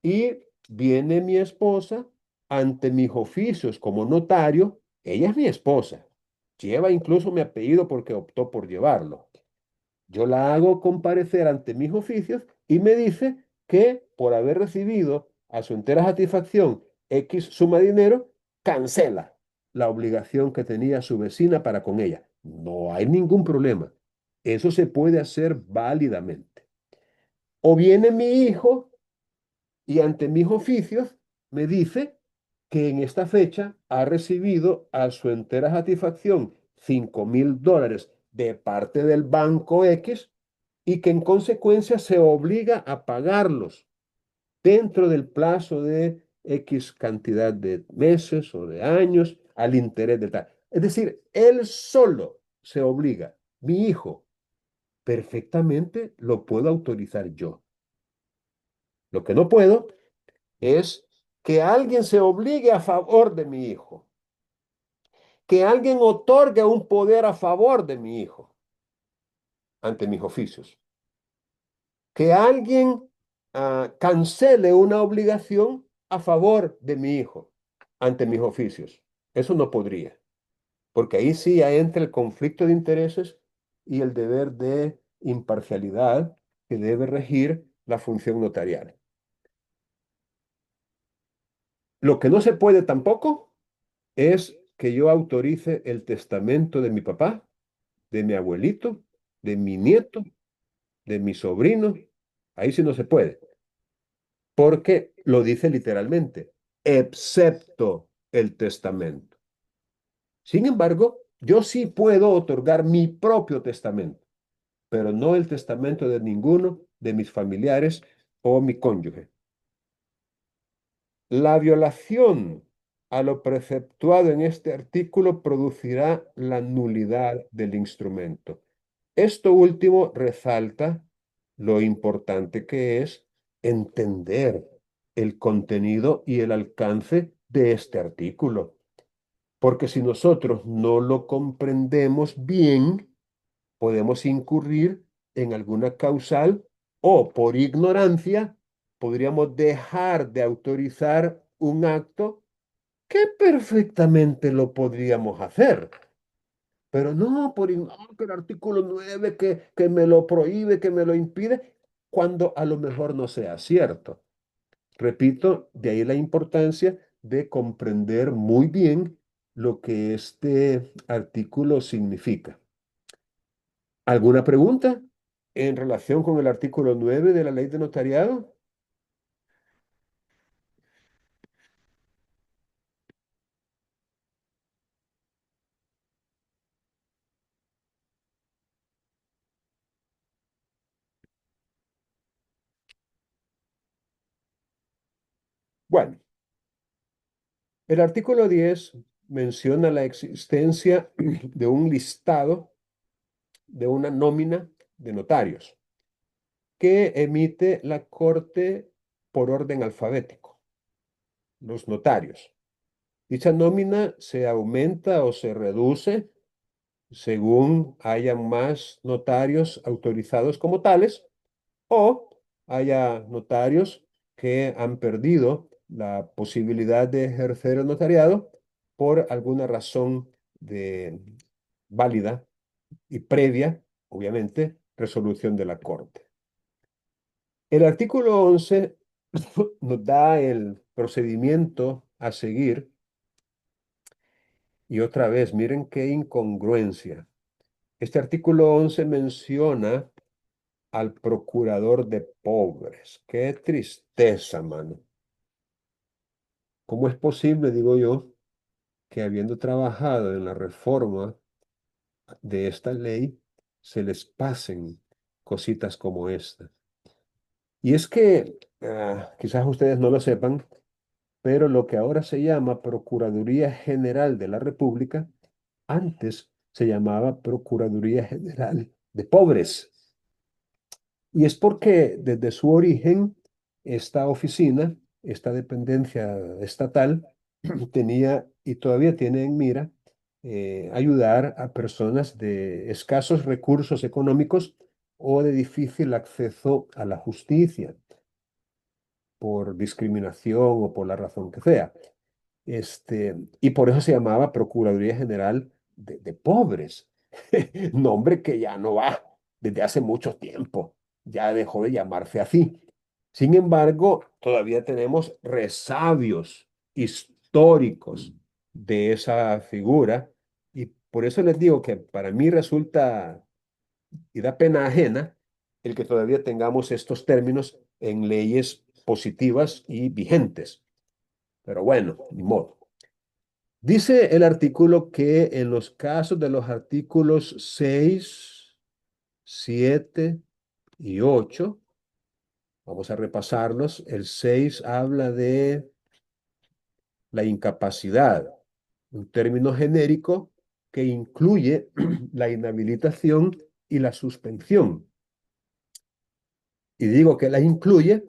y viene mi esposa ante mis oficios como notario. Ella es mi esposa. Lleva incluso mi apellido porque optó por llevarlo. Yo la hago comparecer ante mis oficios y me dice que por haber recibido a su entera satisfacción X suma de dinero, cancela la obligación que tenía su vecina para con ella. No hay ningún problema. Eso se puede hacer válidamente. O viene mi hijo y ante mis oficios me dice que en esta fecha ha recibido a su entera satisfacción $5,000 de parte del banco X y que en consecuencia se obliga a pagarlos dentro del plazo de X cantidad de meses o de años al interés de tal. Es decir, él solo se obliga. Mi hijo perfectamente lo puedo autorizar yo. Lo que no puedo es que alguien se obligue a favor de mi hijo, que alguien otorgue un poder a favor de mi hijo ante mis oficios, que alguien cancele una obligación a favor de mi hijo ante mis oficios. Eso no podría, porque ahí sí ya entra el conflicto de intereses y el deber de imparcialidad que debe regir la función notarial. Lo que no se puede tampoco es que yo autorice el testamento de mi papá, de mi abuelito, de mi nieto, de mi sobrino. Ahí sí no se puede, porque lo dice literalmente, excepto el testamento. Sin embargo, yo sí puedo otorgar mi propio testamento, pero no el testamento de ninguno de mis familiares o mi cónyuge. La violación a lo preceptuado en este artículo producirá la nulidad del instrumento. Esto último resalta lo importante que es entender el contenido y el alcance de este artículo, porque si nosotros no lo comprendemos bien, podemos incurrir en alguna causal o por ignorancia podríamos dejar de autorizar un acto que perfectamente lo podríamos hacer. Pero no, que el artículo 9 que me lo prohíbe, que me lo impide, cuando a lo mejor no sea cierto. Repito, de ahí la importancia de comprender muy bien lo que este artículo significa. ¿Alguna pregunta en relación con el artículo 9 de la ley de notariado? Bueno, el artículo 10 menciona la existencia de un listado, de una nómina de notarios que emite la Corte por orden alfabético, los notarios. Dicha nómina se aumenta o se reduce según hayan más notarios autorizados como tales o haya notarios que han perdido la posibilidad de ejercer el notariado por alguna razón válida y previa, obviamente, resolución de la Corte. El artículo 11 nos da el procedimiento a seguir y otra vez, miren qué incongruencia. Este artículo 11 menciona al procurador de pobres. Qué tristeza, mano. ¿Cómo es posible, digo yo, que habiendo trabajado en la reforma de esta ley, se les pasen cositas como esta? Y es que, quizás ustedes no lo sepan, pero lo que ahora se llama Procuraduría General de la República, antes se llamaba Procuraduría General de Pobres. Y es porque desde su origen, esta oficina, esta dependencia estatal, tenía y todavía tiene en mira ayudar a personas de escasos recursos económicos o de difícil acceso a la justicia por discriminación o por la razón que sea. Y por eso se llamaba Procuraduría General de Pobres. Nombre que ya no va desde hace mucho tiempo. Ya dejó de llamarse así. Sin embargo, todavía tenemos resabios históricos de esa figura. Y por eso les digo que para mí resulta y da pena ajena el que todavía tengamos estos términos en leyes positivas y vigentes. Pero bueno, ni modo. Dice el artículo que en los casos de los artículos 6, 7 y 8, vamos a repasarlos. El 6 habla de la incapacidad, un término genérico que incluye la inhabilitación y la suspensión. Y digo que las incluye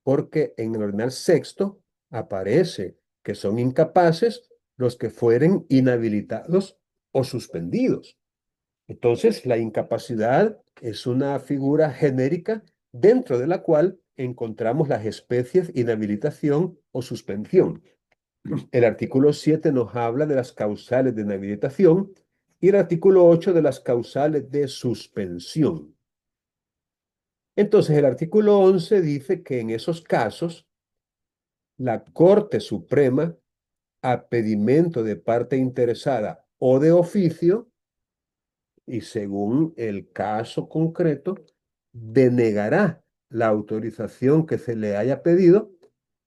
porque en el ordinal sexto aparece que son incapaces los que fueren inhabilitados o suspendidos. Entonces, la incapacidad es una figura genérica dentro de la cual encontramos las especies inhabilitación o suspensión. El artículo 7 nos habla de las causales de inhabilitación y el artículo 8 de las causales de suspensión. Entonces, el artículo 11 dice que en esos casos, la Corte Suprema, a pedimento de parte interesada o de oficio, y según el caso concreto, denegará la autorización que se le haya pedido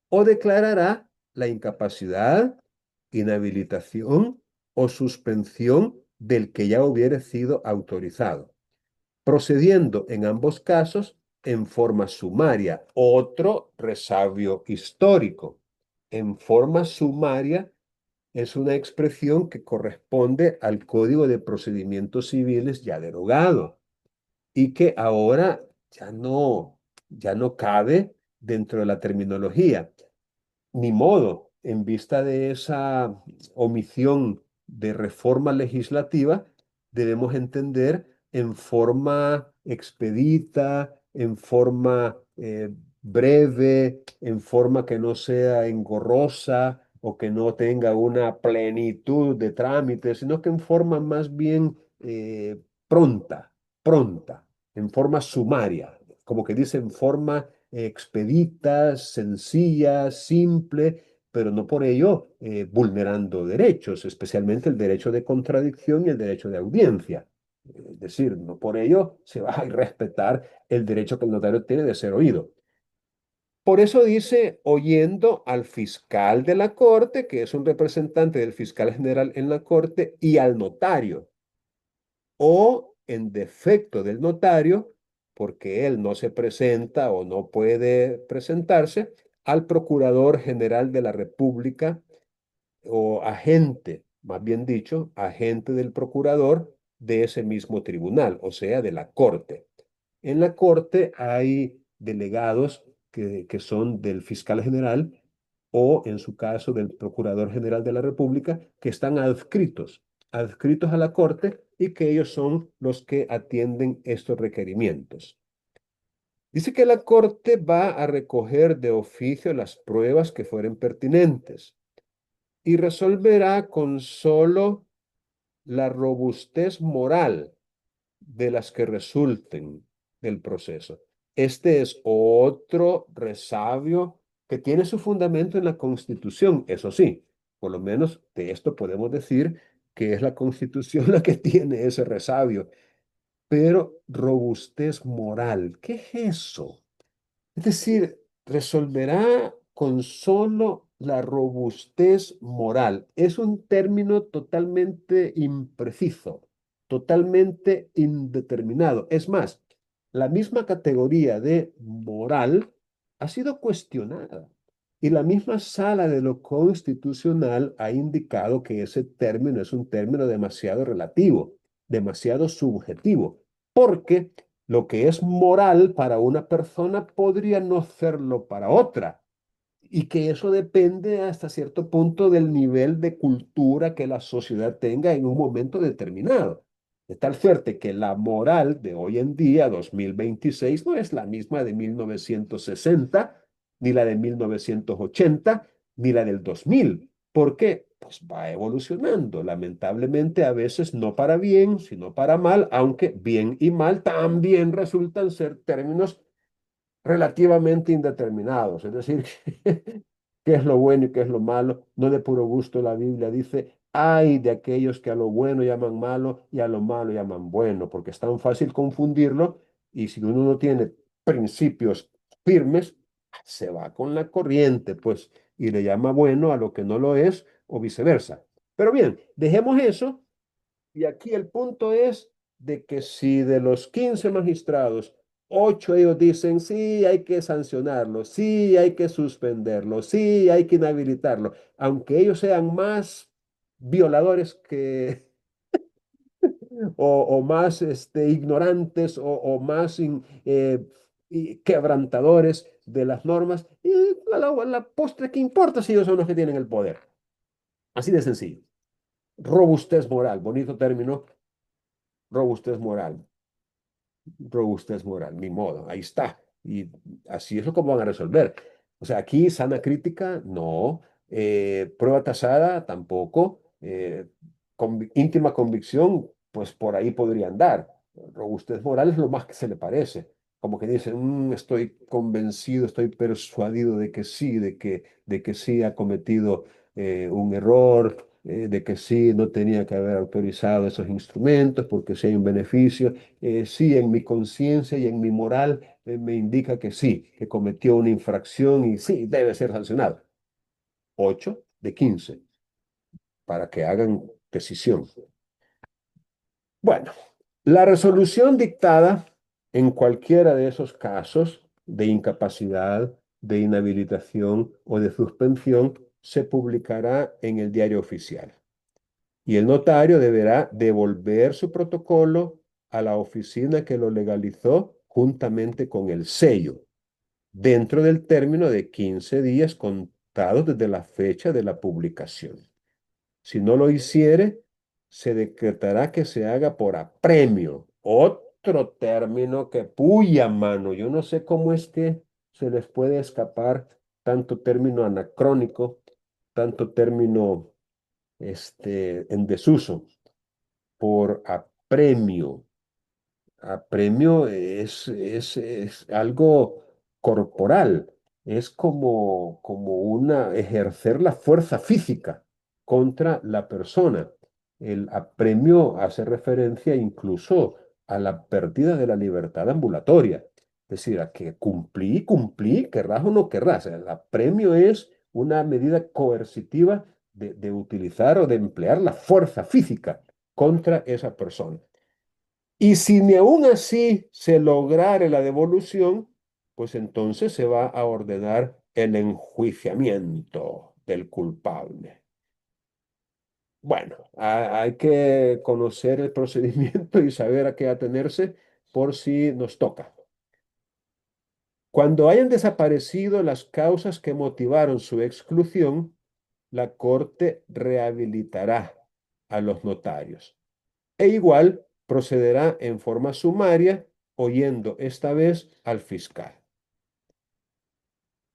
o declarará la incapacidad, inhabilitación o suspensión del que ya hubiere sido autorizado, procediendo en ambos casos en forma sumaria. Otro resabio histórico. En forma sumaria es una expresión que corresponde al Código de Procedimientos Civiles ya derogado y que ahora ya no cabe dentro de la terminología. Ni modo, en vista de esa omisión de reforma legislativa, debemos entender en forma expedita, en forma breve, en forma que no sea engorrosa o que no tenga una plenitud de trámites, sino que en forma más bien pronta, en forma sumaria, como que dice en forma expedita, sencilla, simple, pero no por ello vulnerando derechos, especialmente el derecho de contradicción y el derecho de audiencia. Es decir, no por ello se va a respetar el derecho que el notario tiene de ser oído. Por eso dice, oyendo al fiscal de la corte, que es un representante del fiscal general en la corte, y al notario, o en defecto del notario, porque él no se presenta o no puede presentarse, al Procurador General de la República o agente, más bien dicho, agente del procurador de ese mismo tribunal, o sea, de la corte. En la corte hay delegados que son del fiscal general o, en su caso, del procurador general de la República, que están adscritos a la corte y que ellos son los que atienden estos requerimientos. Dice que la corte va a recoger de oficio las pruebas que fueren pertinentes y resolverá con solo la robustez moral de las que resulten del proceso. Este es otro resabio que tiene su fundamento en la Constitución, eso sí, por lo menos de esto podemos decir que es la Constitución la que tiene ese resabio. pero robustez moral. ¿Qué es eso? Es decir, resolverá con solo la robustez moral. Es un término totalmente impreciso, totalmente indeterminado. Es más, la misma categoría de moral ha sido cuestionada y la misma sala de lo constitucional ha indicado que ese término es un término demasiado relativo, demasiado subjetivo, porque lo que es moral para una persona podría no serlo para otra, y que eso depende hasta cierto punto del nivel de cultura que la sociedad tenga en un momento determinado. De tal suerte que la moral de hoy en día, 2026, no es la misma de 1960, ni la de 1980, ni la del 2000. ¿Por qué? Pues va evolucionando, lamentablemente a veces no para bien, sino para mal, aunque bien y mal también resultan ser términos relativamente indeterminados. Es decir, qué es lo bueno y qué es lo malo. No de puro gusto la Biblia dice, ay de aquellos que a lo bueno llaman malo y a lo malo llaman bueno, porque es tan fácil confundirlo y si uno no tiene principios firmes, se va con la corriente, pues, y le llama bueno a lo que no lo es o viceversa. Pero bien, dejemos eso y aquí el punto es de que si de los 15 magistrados, 8 ellos dicen, sí, hay que sancionarlo, sí, hay que suspenderlo, sí, hay que inhabilitarlo, aunque ellos sean más violadores que, o más ignorantes o más y quebrantadores de las normas, y la postre, ¿qué importa si ellos son los que tienen el poder? Así de sencillo. Robustez moral, bonito término, robustez moral. Robustez moral, ni modo, ahí está. Y así es como van a resolver. O sea, aquí sana crítica, no. Prueba tasada, tampoco. Íntima convicción, pues por ahí podría andar. Robustez moral es lo más que se le parece. Como que dicen, "Mm, estoy convencido, estoy persuadido de que sí ha cometido un error, de que sí no tenía que haber autorizado esos instrumentos porque sí hay un beneficio. Sí, en mi conciencia y en mi moral me indica que sí, que cometió una infracción y sí, debe ser sancionado. 8 de 15 para que hagan decisión. Bueno, la resolución dictada en cualquiera de esos casos de incapacidad, de inhabilitación o de suspensión se publicará en el diario oficial. Y el notario deberá devolver su protocolo a la oficina que lo legalizó juntamente con el sello, dentro del término de 15 días contados desde la fecha de la publicación. Si no lo hiciere, se decretará que se haga por apremio. Otro término que, puya mano, yo no sé cómo es que se les puede escapar tanto término anacrónico, tanto término en desuso, por apremio. Apremio es algo corporal, es como ejercer la fuerza física contra la persona. El apremio hace referencia incluso a la pérdida de la libertad ambulatoria, es decir, a que cumplí, querrás o no querrás. El apremio es una medida coercitiva de utilizar o de emplear la fuerza física contra esa persona. Y si ni aún así se lograre la devolución, pues entonces se va a ordenar el enjuiciamiento del culpable. Bueno, hay que conocer el procedimiento y saber a qué atenerse por si nos toca. Cuando hayan desaparecido las causas que motivaron su exclusión, la Corte rehabilitará a los notarios. E igual procederá en forma sumaria, oyendo esta vez al fiscal.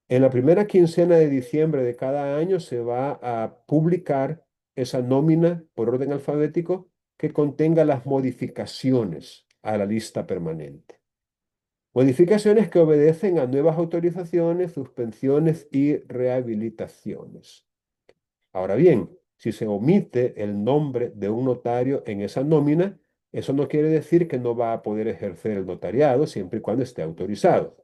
En la primera quincena de diciembre de cada año se va a publicar esa nómina por orden alfabético que contenga las modificaciones a la lista permanente. Modificaciones que obedecen a nuevas autorizaciones, suspensiones y rehabilitaciones. Ahora bien, si se omite el nombre de un notario en esa nómina, Eso no quiere decir que no va a poder ejercer el notariado siempre y cuando esté autorizado.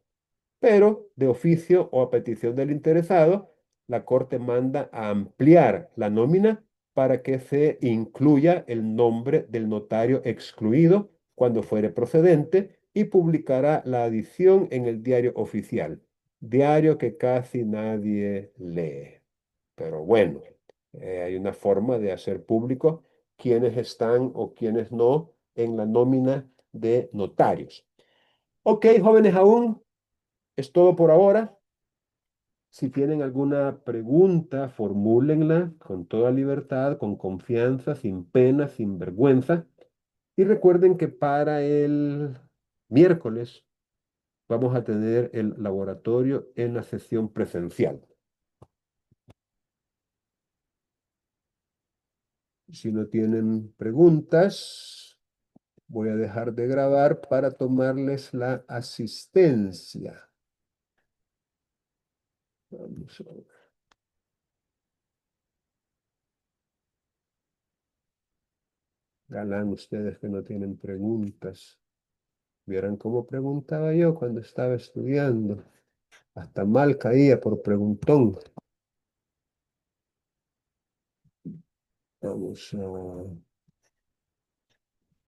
Pero de oficio o a petición del interesado, la Corte manda a ampliar la nómina para que se incluya el nombre del notario excluido cuando fuere procedente y publicará la adición en el diario oficial, diario que casi nadie lee. Pero bueno, hay una forma de hacer público quiénes están o quiénes no en la nómina de notarios. Ok, jóvenes, aún es todo por ahora. Si tienen alguna pregunta, formúlenla con toda libertad, con confianza, sin pena, sin vergüenza. Y recuerden que para el miércoles vamos a tener el laboratorio en la sesión presencial. Si no tienen preguntas, voy a dejar de grabar para tomarles la asistencia. Vamos a ver. Galán ustedes que no tienen preguntas. Vieran cómo preguntaba yo cuando estaba estudiando. Hasta mal caía por preguntón. Vamos a